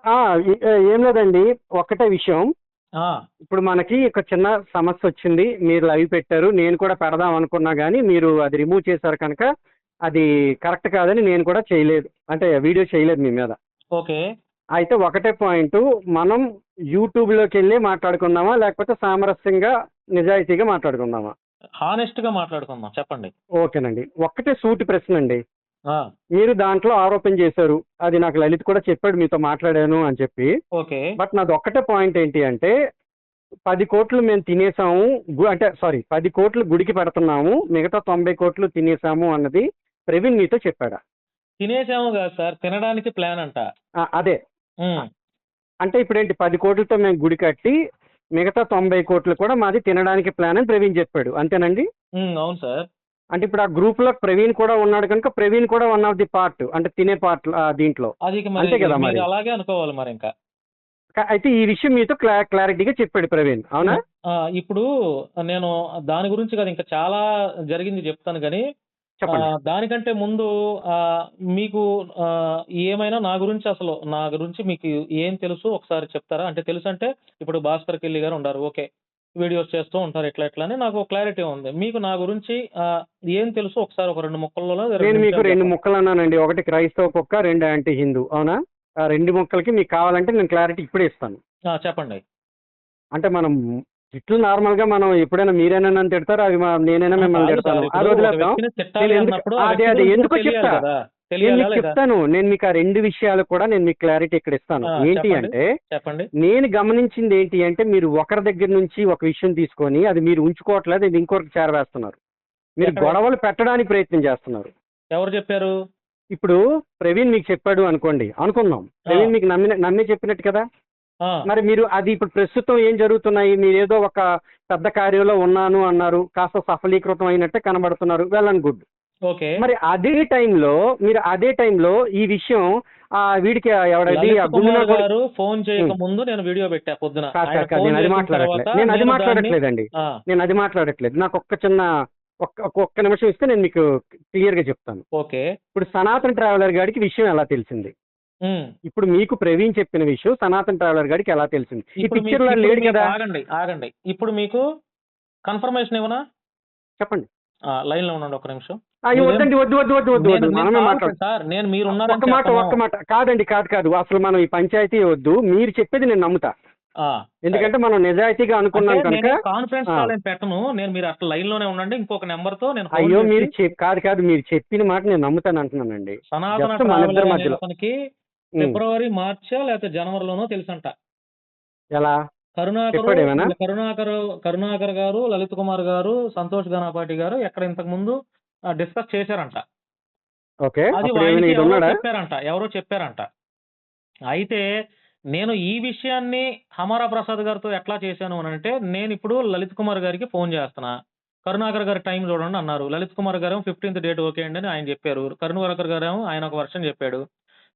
ఆ, ఏం లేదండి. ఒక్కటే విషయం. ఆ, ఇప్పుడు మనకి ఒక చిన్న సమస్య వచ్చింది. మీరు లైవ్ పెట్టారు. నేను కూడా పెడదాం అనుకున్నా కానీ మీరు అది రిమూవ్ చేశారు కనుక అది కరెక్ట్ కాదని నేను కూడా చేయలేదు. అంటే వీడియో చేయలేదు మీ మీద. ఓకే. అయితే ఒకటే పాయింట్, మనం యూట్యూబ్లోకి వెళ్ళి మాట్లాడుకుందామా లేకపోతే సామరస్యంగా నిజాయితీగా మాట్లాడుకుందామా? హానెస్ట్ గా మాట్లాడుకుందాం, చెప్పండి. ఓకేనండి. ఒక్కటే సూటి ప్రశ్న అండి. ఆ, మీరు దాంట్లో ఆరోపణ చేశారు. అది నాకు లలిత్ కూడా చెప్పాడు, మీతో మాట్లాడాను అని చెప్పి. ఓకే. బట్ నాది ఒక్కటే పాయింట్ ఏంటి అంటే 10 కోట్లు మేము తినేసాము, అంటే సారీ 10 కోట్లు గుడికి పెడుతున్నాము, మిగతా 90 కోట్లు తినేసాము అన్నది ప్రవీణ్ మీతో చెప్పాడా? తినేసాము కాదు సార్, తినడానికి ప్లాన్ అంట. అదే. ఉమ్, అంటే ఇప్పుడు ఏంటి, 10 కోట్లతో మేము గుడి కట్టి మిగతా 90 కోట్లు కూడా మాది తినడానికి ప్లాన్ అని ప్రవీణ్ చెప్పాడు, అంతేనండి? అవును సార్. అంటే ఇప్పుడు ఆ గ్రూప్ లో ప్రవీణ్ కూడా ఉన్నాడు కనుక ప్రవీణ్ కూడా వన్ ఆఫ్ ది పార్ట్, అంటే తినే పార్ట్ దీంట్లో. అది ఇక మరి అంతే కదా మరి. మీరు అలాగే అనుకోవాలి మరి ఇంకా. అయితే ఈ విషయం మీతో క్లారిటీగా చెప్పాడు ప్రవీణ్, అవునా? ఇప్పుడు నేను దాని గురించి కదా ఇంకా చాలా జరిగింది చెప్తాను కానీ చెప్పండి. దానికంటే ముందు ఆ, మీకు ఏమైనా నా గురించి మీకు ఏం తెలుసు ఒకసారి చెప్తారా? అంటే తెలుసు అంటే ఇప్పుడు భాస్కర్ కిల్లి గారు ఉండారు, ఓకే, వీడియోస్ చేస్తూ ఉంటారు ఇట్లా ఇట్లా అని నాకు క్లారిటీ ఉంది. మీకు నా గురించి ఏం తెలుసు ఒకసారి ఒక 2 ముక్కల్లో నేను 2 మీకు నిమిషాలు 2 చెప్పండి. ముక్కలు అన్నానండి. ఒకటి క్రైస్తవ కుక్క, 2 యాంటీ హిందూ, అవునా? ఆ 2 ముక్కలకి మీకు కావాలంటే నేను క్లారిటీ ఇప్పుడే ఇస్తాను. చెప్పండి. అంటే మనం ఇట్లు నార్మల్ గా మనం ఎప్పుడైనా మీరైనా నన్ను తిడతారు, అది నేనైనా మిమ్మల్ని కాదు తిడతాను. సార్, ఆ ఇప్పుడు రోజు ఒక వదిలేద్దాం. వ్యక్తిని తిట్టాలి నేను ఎందుకు అన్నప్పుడు ఆ అదే వ్యక్తి అదే గురించి ఎందుకో కూడా తెలియాలి చెప్తా. కదా, నేను తెలియాలా మీకు లేదా? చెప్తాను. నేను మీకు ఆ 2 విషయాలు కూడా నేను మీకు క్లారిటీ ఇక్కడ ఇస్తాను. ఏంటి చెప్పండి, అంటే, చెప్పండి. నేను గమనించింది ఏంటి అంటే, మీరు ఒకరి దగ్గర నుంచి ఒక విషయం తీసుకొని అది మీరు ఉంచుకోవట్లేదు, ఇది ఇంకొకరికి చేరవేస్తున్నారు. మీరు ఎక్కడ గొడవలు పెట్టడానికి ప్రయత్నం చేస్తున్నారు. ఎవరు చెప్పారు? ఇప్పుడు ప్రవీణ్ మీకు చెప్పాడు అనుకోండి, అనుకుందాం. ప్రవీణ్ మీకు నమ్మి చెప్పినట్టు కదా. ఆ, మరి మీరు అది ఇప్పుడు ప్రస్తుతం ఏం జరుగుతున్నాయి, మీరు ఏదో ఒక పెద్ద కార్యంలో ఉన్నాను అన్నారు, కాస్త సఫలీకృతం అయినట్టే కనబడుతున్నారు, వెల్ అండ్ గుడ్. ఓకే. మరి అదే టైంలో ఈ విషయం వీడికి ఎవడది లలిత్ ఆ కుమార్ గుండున గారు ఫోన్ చేయక ముందు నేను వీడియో పెట్టా పొద్దున. ఆయన ఫోన్ నేను అది చేసిన మాట్లాడట్లేదు, తర్వాత నేను అది నేను దాన్ని మాట్లాడట్లేదండి. ఆ, నేను అది మాట్లాడట్లేదు. నాకు ఒక్క నిమిషం ఇస్తే నేను మీకు క్లియర్ గా చెప్తాను. ఓకే. ఇప్పుడు సనాతన్ ట్రావెలర్ గాడికి విషయం ఎలా తెలిసింది? ఉమ్. ఇప్పుడు మీకు ప్రవీణ్ చెప్పిన విషయం సనాతన్ ట్రావెలర్ గాడికి ఎలా తెలిసింది? ఈ ఇప్పుడు పిక్చర్ లో లేడు కదా. ఆగండి, ఆగండి. ఇప్పుడు మీకు కన్ఫర్మేషన్ ఇవ్వనా? చెప్పండి. లైన్ లో ఉండండి ఒక నిమిషం. అయ్యో వద్దండి, వద్దు వద్దు వద్దు వద్దు వద్దు, మనమే మాట్లాడు. సార్, నేను ఒక్క మీరున్నారని మాట చెప్పను. ఒక్క మాట కాదండి, కాదు అసలు మనం ఈ పంచాయతీ వద్దు. మీరు చెప్పేది నేను నమ్ముతా, ఎందుకంటే మనం నిజాయితీగా అనుకున్నాం కనుక. కాన్ఫరెన్స్ కాల్ ఏం పెట్టను నేను, మీరు అట్లా లైన్ లోనే ఉండండి. ఇంకొక నెంబర్ తో నేను అయ్యో మీరు కాదు మీరు చెప్పిన మాట నేను నమ్ముతాను అంటున్నానండి. సనాతన జస్ట్ మన ఇద్దరి మధ్యలో. అతనికి ఫిబ్రవరి మార్చో లేకపోతే జనవరిలోనో తెలుసంట. ఎలా చెప్పాడు ఏమైనా? కరుణాకర్ గారు, లలిత్ కుమార్ గారు, సంతోష్ గణపాటి గారు ఎక్కడ ఇంతకు ముందు డిస్కస్ చేశారంట. ఓకే, అది అప్పుడు ఏమైనా ఇది ఉన్నాడా? ఎవరో చెప్పారంట. అయితే నేను ఈ విషయాన్ని హమారా ప్రసాద్ గారితో ఎట్లా చేశాను అని అంటే, నేను ఇప్పుడు లలిత్ కుమార్ గారికి ఫోన్ చేస్తున్నా. కరుణాకర్ గారి టైం చూడండి అన్నారు. లలిత్ కుమార్ గారు 15th డేట్ ఓకే అండి అని ఆయన చెప్పారు. కరుణాకర్ గారు ఆయన ఒక వర్షన్ చెప్పాడు.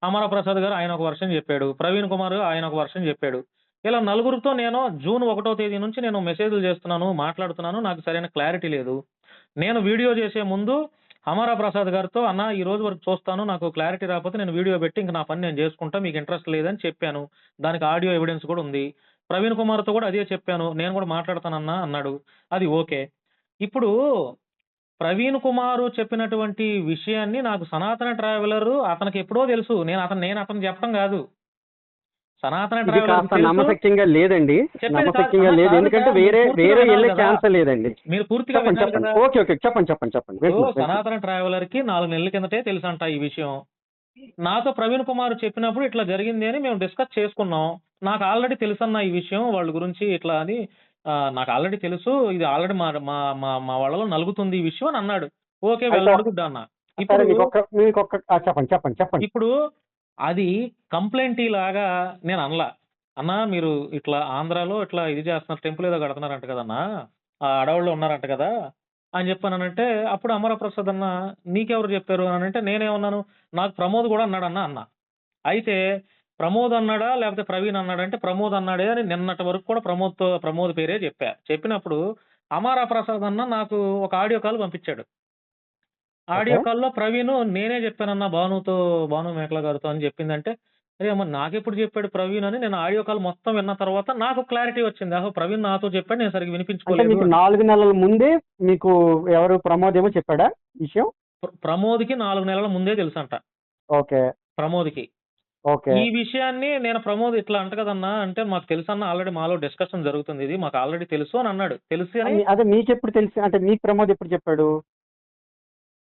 హమారా ప్రసాద్ గారు ఆయన ఒక వర్షన్ చెప్పాడు. ప్రవీణ్ కుమార్ ఆయన ఒక వర్షన్ చెప్పాడు. ఇలా నలుగురితో నేను జూన్ 1వ తేదీ నుంచి నేను మెసేజ్లు చేస్తున్నాను, మాట్లాడుతున్నాను. నాకు సరైన క్లారిటీ లేదు. నేను వీడియో చేసే ముందు హమారా ప్రసాద్ గారితో, అన్న ఈ రోజు వరకు చూస్తాను, నాకు క్లారిటీ రాకపోతే నేను వీడియో పెట్టి ఇంక నా పని నేను చేసుకుంటా, మీకు ఇంట్రెస్ట్ లేదని చెప్పాను. దానికి ఆడియో ఎవిడెన్స్ కూడా ఉంది. ప్రవీణ్ కుమార్తో కూడా అదే చెప్పాను, నేను కూడా మాట్లాడతానన్నా అన్నాడు. అది ఓకే. ఇప్పుడు ప్రవీణ్ కుమార్ చెప్పినటువంటి విషయాన్ని నాకు సనాతన ట్రావెలర్ అతనికి ఎప్పుడో తెలుసు. నేను అతను చెప్పడం కాదు. సనాతన ఇది కాస్త నమ్మశక్యంగా లేదండి, నమ్మశక్యంగా లేదు. ఎందుకంటే వేరే వెళ్ళే ఛాన్స్ లేదండి. మీరు పూర్తిగా చెప్పండి. ఓకే ఓకే, చెప్పండి. సనాతన ట్రావెలర్ కి 4 నెలల కిందటే తెలుసంట ఈ విషయం. నాతో ప్రవీణ్ కుమార్ చెప్పినప్పుడు ఇట్లా జరిగింది అని మేము డిస్కస్ చేసుకున్నాం. నాకు ఆల్రెడీ తెలుసన్న ఈ విషయం వాళ్ళ గురించి ఇట్లా అని, నాకు ఆల్రెడీ తెలుసు, ఇది ఆల్రెడీ మా మా మా మా వాళ్ళలో నలుగుతుంది ఈ విషయం అని అన్నాడు. ఓకే, వెళ్ళడుగుడ్డా అన్న. చెప్పండి. ఇప్పుడు అది కంప్లైంట్ లాగా నేను అనలా. అన్నా మీరు ఇట్లా ఆంధ్రాలో ఇట్లా ఇది చేస్తున్నారు, టెంపుల్ ఏదో కడుతున్నారంట కదన్నా, ఆ అడవుల్లో ఉన్నారంట కదా అని చెప్పానంటే, అప్పుడు అమరప్రసాద్ అన్న నీకెవరు చెప్పారు అని అంటే, నేనేమన్నాను, నాకు ప్రమోద్ కూడా అన్నాడన్నా అన్న. అయితే ప్రమోద్ అన్నాడా లేకపోతే ప్రవీణ్ అన్నాడంటే ప్రమోద్ అన్నాడే అని నిన్నటి వరకు కూడా ప్రమోద్ పేరే చెప్పినప్పుడు అమరప్రసాద్ అన్న నాకు ఒక ఆడియో కాల్ పంపించాడు. ఆడియో కాల్లో ప్రవీణ్ నేనే చెప్పానన్నా భాను మేకల గారితో అని చెప్పిందంటే, అరే మరి నాకెప్పుడు చెప్పాడు ప్రవీణ్ అని నేను ఆడియో కాల్ మొత్తం విన్న తర్వాత నాకు క్లారిటీ వచ్చింది. ఆహో! ప్రవీణ్ నాతో చెప్పాడు. నేను సరిగ్గా అంటే వినిపించుకోలేదు మీకు అని. 4 నెలల ముందే మీకు ఎవరు ప్రమోద్ ఏమో చెప్పాడా విషయం? ప్రమోద్‌కి 4 నెలల ముందే తెలుసంట. ఓకే. ప్రమోద్‌కి. ఓకే. ఈ విషయాన్ని నేను ప్రమోద్ ఇట్లా అంట కదన్నా అంటే మాకు తెలుసన్నా ఆల్రెడీ మాలో డిస్కషన్ జరుగుతుంది ఇది. మాకు ఆల్రెడీ తెలుసు అని అన్నాడు. తెలుసు అని అదే మీకెప్పుడు తెలిసి అంటే మీకు ప్రమోద్ ఎప్పుడు చెప్పాడు?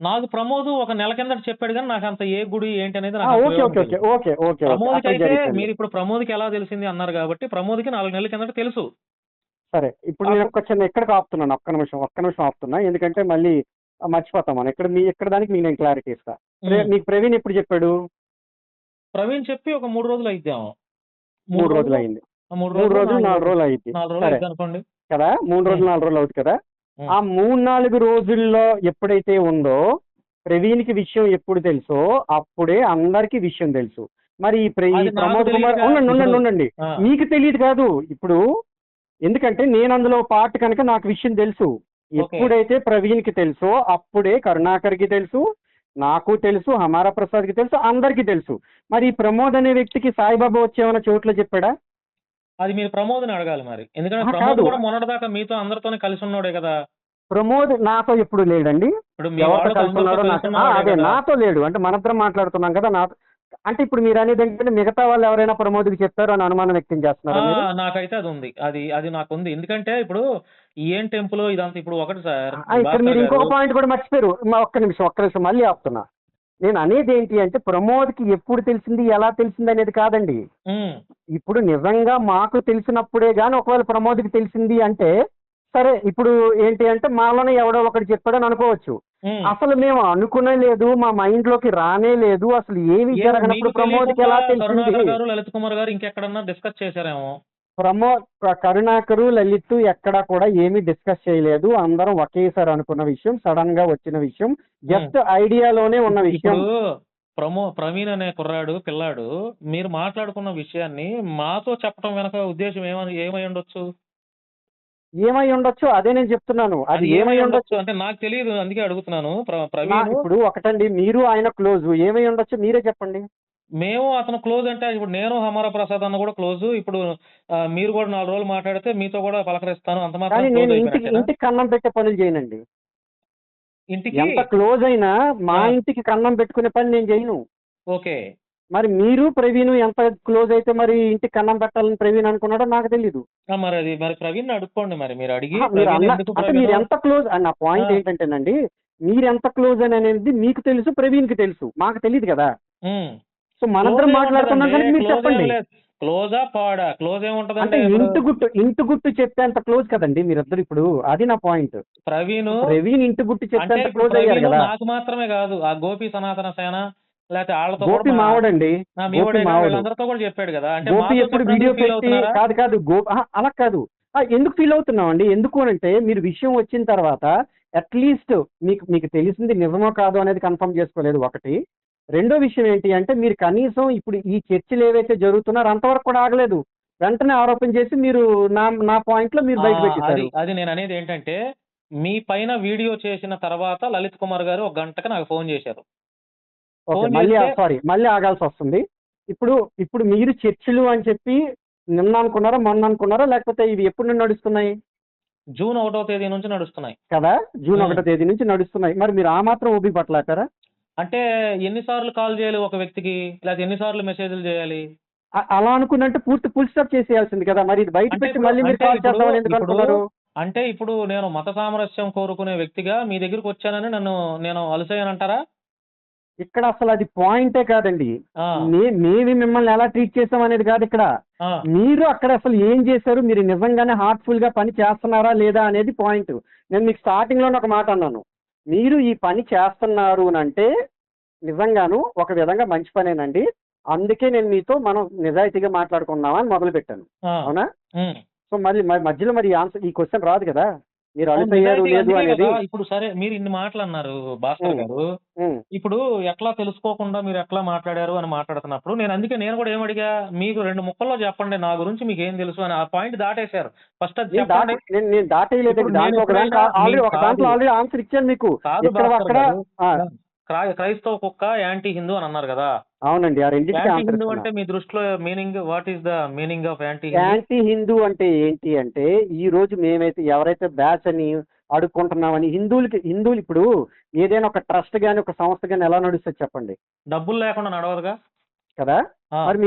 నాకు ప్రమోద్ ఒక నెల కిందట చెప్పాడు గానీ నాకంత ఏ గుడి ఏంటి అనేది ఆ! నాకంత ఓకే. వివరం ఓకే. ఓకే. తెలీదు. ఓకే. ఓకే. ఓకే. అక్కడ ప్రమోద్‌కైతే జరిగిపోయింది. మీరిప్పుడు ప్రమోద్‌కి ఎలా తెలిసింది అన్నారు కాబట్టి ప్రమోద్‌కి 4 నెలల కిందట తెలుసు. సరే. ఇప్పుడు నేను ఒక చిన్న ఇక్కడికి ఆపుతున్నాను. ఒక్క నిమిషం ఆపుతున్నా. ఎందుకంటే మళ్ళీ మర్చిపోతాం మనం. ఇక్కడ దానికి మీకు నేను క్లారిటీ ఇస్తా. మీకు ప్రవీణ్ ఎప్పుడు చెప్పాడు? ప్రవీణ్ చెప్పి ఒక 3 రోజులు అయిద్దేమో. 3 రోజులయింది. 3 3 రోజులు, రోజులు, 4 4 రోజులు అయింది. 4 రోజులు సరే. అయిద్దనుకోండి. కదా! 3 రోజులు, 4 రోజులు అవుతుంది కదా! ఆ 3, 4 రోజుల్లో ఎప్పుడైతే ఉందో ప్రవీణ్‌కి విషయం ఎప్పుడు తెలుసో అప్పుడే అందరికీ విషయం తెలుసు. మరి ఈ అది నాకు ప్రమోద్ కుమార్ తెలీదుగా. ఉండండి. ఆ! మీకు తెలీదు కాదు. ఇప్పుడు ఎందుకంటే నేను అందులో పార్ట్ కనుక నాకు విషయం తెలుసు. ఓకే. ఎప్పుడైతే ప్రవీణ్‌కి తెలుసో అప్పుడే కరుణాకర్‌కి తెలుసు, నాకు తెలుసు, హమారా ప్రసాద్‌కి తెలుసు, అందరికీ తెలుసు. మరి ఈ ప్రమోద్ అనే వ్యక్తికి సాయిబాబా వచ్చి ఏమైనా చోట్ల చెప్పాడా? అది మీరు ప్రమోద్‌ని అడగాలి మరి. ఎందుకంటే అహా! ప్రమోద్ కాదు. కూడా మొన్నటిదాకా మీతో అందరితోనే కలిసి ఉన్నోడే కదా! ప్రమోద్ నాతో ఎప్పుడు లేడండి. ఇప్పుడు మీ ఎవరితో వాళ్ళతో కలిసి అందరితో ఉన్నాడో కలిసి నాకు ఉన్నవాడే అదే కదా! నాతో లేడు. అంటే మనిద్దరం మాట్లాడుతున్నాం కదా! అంటే ఇప్పుడు మీరు అనేది ఏంటంటే మిగతా వాళ్ళు ఎవరైనా ప్రమోద్‌కి చెప్పారు అని అనుమానం వ్యక్తం ఆ! చేస్తున్నారా మీరు? నాకైతే అదుంది. అది నాకుంది. ఎందుకంటే ఇప్పుడు ఏం టెంపుల్ ఇదంతా ఇప్పుడు ఒకటి సార్ ఇక్కడ మీరు భాస్కర్ ఇంకొక గారు. పాయింట్ కూడా మర్చిపోయారు. ఒక్క నిమిషం మళ్ళీ ఆపుతున్నా. నేను అనేది ఏంటి అంటే ప్రమోద్‌కి ఎప్పుడు తెలిసింది, ఎలా తెలిసింది అనేది కాదండి. హ్మ్. ఇప్పుడు నిజంగా మాకు తెలిసినప్పుడే గాని ఒకవేళ ప్రమోద్‌కి తెలిసింది అంటే సరే ఇప్పుడు ఏంటి అంటే మాలోనే ఎవడో ఒకడు చెప్పాడని అనుకోవచ్చు. హ్మ్. అసలు మేము అనుకునే లేదు, మా మైండ్‌లోకి రానే లేదు. అసలు ఏమీ ఏమో మీకు జరగనప్పుడు ప్రమోద్‌కి తెలియకుండా ఎలా తెలిసింది? కరుణాకర్ గారు, లలిత్ కుమార్ గారు ఇంకెక్కడన్నా డిస్కస్ చేశారేమో. కరుణాకరు, లలిత్ ఎక్కడా కూడా ఏమీ డిస్కస్ చేయలేదు. అందరం ఒకేసారి అనుకున్న విషయం, సడన్ గా వచ్చిన విషయం, జస్ట్ ఐడియాలోనే ఉన్న విషయం. ఇప్పుడు ప్రవీణ్ అనే పిల్లాడు మీరు మాట్లాడుకున్న విషయాన్ని మాతో చెప్పడం వెనక ఉద్దేశం ఏమై ఉండొచ్చు? ఏమై ఉండొచ్చు అదే నేను చెప్తున్నాను. అది అది ఏమై ఉండొచ్చు అంటే నాకు తెలియదు. అందుకే అడుగుతున్నాను. ప్రవీణ్ ఇప్పుడు ఒకటండి మీరు ఆయన క్లోజ్ ఏమై ఉండొచ్చు మీరే చెప్పండి. మేము అతను క్లోజ్ అంటే ఇప్పుడు నేను హమారా ప్రసాద్ అన్న కూడా క్లోజ్. ఇప్పుడు మీరు కూడా 4 రోజులు మాట్లాడితే మీతో కూడా పలకరిస్తాను. అంత మాత్రం కానీ క్లోజ్ నేను అయిపోయినట్టేనా? ఇంటికి కన్నం పెట్టే పనులు చేయనండి. ఇంటికి ఎంత క్లోజ్ అయినా మా ఆ! ఇంటికి కన్నం పెట్టుకునే పని నేను చేయను. ఓకే. మరి మీరు ప్రవీణ్ ఎంత క్లోజ్ అయితే మరి ఇంటికి కన్నం పెట్టాలని ప్రవీణ్ అనుకున్నాడో నాకు తెలీదు. మరి ప్రవీణ్‌ని అడుక్కోండి మరి. మీరు అడిగి మీరు ప్రవీణ్ అన్న ఎందుకు అంటే మీరు ప్రవీణ్ ఎంత క్లోజ్ నా పాయింట్ ఆ! ఏంటంటేనండి మీరెంత క్లోజ్ అని అనేది మీకు తెలుసు, ప్రవీణ్‌కి తెలుసు. మాకు తెలీదు కదా! హ్మ్. సో క్లోజ్ మనందరం మాట్లాడుతున్నాం ఏముంటదండి? కనుక మీరు క్లోజ్ ఏం చెప్పండి. లేదు. క్లోజా? పాడా? క్లోజ్ అంటే ఏముంటదండి ఇప్పుడు? ఇంటి గుట్టు చెప్పేంత క్లోజ్ కదండి మీరిద్దరు ఇప్పుడు. అది నా పాయింట్. ప్రవీణు ప్రవీణ్ ఇంటి గుట్టు అంటే చెప్పేంత ఇప్పుడు క్లోజ్ అయ్యారు ప్రవీణు కదా! నాకు మాత్రమే కాదు. ఆ గోపి సనాతన సేన లేకపోతే ఆళ్ళతో కూడా గోపి మావోడండి. మీ గోపి వాడేగా మావోడు. వీళ్ళందరితో కూడా చెప్పాడు కదా! అంటే గోపి మాతో ఎప్పుడు వీడియో చెప్పినందుకు ఫీల్ పెట్టి అవుతున్నారా? కాదు అలా కాదు. ఎందుకు ఫీల్ అవుతున్నామండి? ఎందుకు అనంటే మీరు విషయం వచ్చిన తర్వాత అట్‌లీస్ట్ మీకు మీకు తెలిసింది నిజమో కాదో అనేది కన్ఫర్మ్ చేసుకోలేదు ఒకటి. రెండో విషయం ఏంటి అంటే మీరు కనీసం ఇప్పుడు ఈ చర్చలు ఏవైతే జరుగుతున్నారో అంతవరకు కూడా ఆగలేదు. వెంటనే ఆరోపణ చేసి మీరు నా నా పాయింట్‌లో మీరు బయట అది పెట్టేశారు. అది నేననేది ఏంటంటే మీ పైన వీడియో చేసిన తర్వాత లలిత్ కుమార్ గారు ఒక గంటకి నాకు ఫోన్ చేశారు. ఓకే. ఫోన్ చేస్తే మళ్ళీ ఆగాల్సొస్తుంది. ఇప్పుడు మీరు చర్చలు అని చెప్పి నిన్న అనుకున్నారా? మొన్న అనుకున్నారా? లేకపోతే ఇవి ఎప్పటి నుండి నడుస్తున్నాయి? జూన్ 1వ తేదీ నుంచి నడుస్తున్నాయి. కదా! జూన్ హ్మ్. 1 తేదీ నుంచి నడుస్తున్నాయి. మరి మీరు ఆ మాత్రం ఓపిక పట్టలేకపోయారా? అంటే ఎన్ని సార్లు కాల్ చేయాలి ఒక వ్యక్తికి? లేకపోతే ఎన్ని సార్లు మెసేజ్‌లు చేయాలి? అలా అనుకున్నంటే ఫుల్ స్టాప్ చేసేయాల్సింది కదా! మరి ఇది బయట అంటే పెట్టి ఇప్పుడు మళ్ళీ మీరు కాల్ చేద్దామని ఎందుకు అనుకున్నారు? ఇప్పుడు నేను మత సామరస్యం కోరుకునే వ్యక్తిగా మీ దగ్గరికొచ్చానని నేను అలుసయ్యానంటారా? ఇక్కడ అసలు అది పాయింటే కాదండి. ఆ! మేము మిమ్మల్ని ఎలా ట్రీట్ చేసాం అనేది కాదు ఇక్కడ. ఆ! మీరు అక్కడ అసలు ఏం చేశారు? మీరు నిజంగానే హార్ట్‌ఫుల్ గా పని చేస్తున్నారా లేదా అనేది పాయింట్. నేను మీకు స్టార్టింగ్ లోనే ఒక మాట అన్నాను. మీరు ఈ పని చేస్తున్నారు అనంటే నిజంగాను ఒక విధంగా మంచి పనేనండి. అందుకే నేను మీతో మనం నిజాయితీగా మాట్లాడుకుందామా అని మొదలుపెట్టాను. ఆ! అవునా? హ్మ్. సో మధ్యలో మరి ఈ క్వెషన్ రాదు కదా! మీరు అవును. అలుసయ్యారు నిజాయితీగా లేదు అందుకే అనేది. కదా! ఇప్పుడు సరే మీరు ఇన్ని మాటలన్నారు భాస్కర్ హ్మ్. గారు. హ్మ్. ఇప్పుడు ఎట్లా తెలుసుకోకుండా మీరు ఎట్లా మాట్లాడారు అని మాట్లాడుతున్నప్పుడు నేను కూడా ఏమడిగా మీకు 2 ముక్కల్లో చెప్పండి నా గురించి మీకేం తెలుసు అని. ఆ పాయింట్ దాటేశారు. ఫస్ట్ అది చెప్పండి. నేను దాటేయలేదండి. ఇప్పుడు నేను దాంట్లో ఎప్పుడైనా ఒక దాంట్లో ఆల్రెడీ ఆన్సర్ ఇచ్చాను మీకు. కాదు ఇక్కడ భాస్కర్ అక్కడ గారు. ఆ! ఆ! క్రైస్తవ కుక్క యాంటీ హిందూ అని అన్నారు కదా. అవునండి, ఆ రెండింటికి యాంటీ ఆన్సర్ హిందూ ఇస్తున్నా. అంటే మీ దృష్టిలో meaning, what is the meaning of anti Hindu? Anti Hindu అంటే ఏంటి అంటే, ఈ రోజు మేమైతే ఎవరైతే బ్యాచ్ అని అడుక్కుంటున్నామని హిందువులు ఇప్పుడు ఏదైనా ఒక ట్రస్ట్ గాని ఒక సంస్థ గాని ఎలా నడుస్తుంది చెప్పండి డబ్బులు లేకుండా నడవదుగా కదా. ఆ. మరి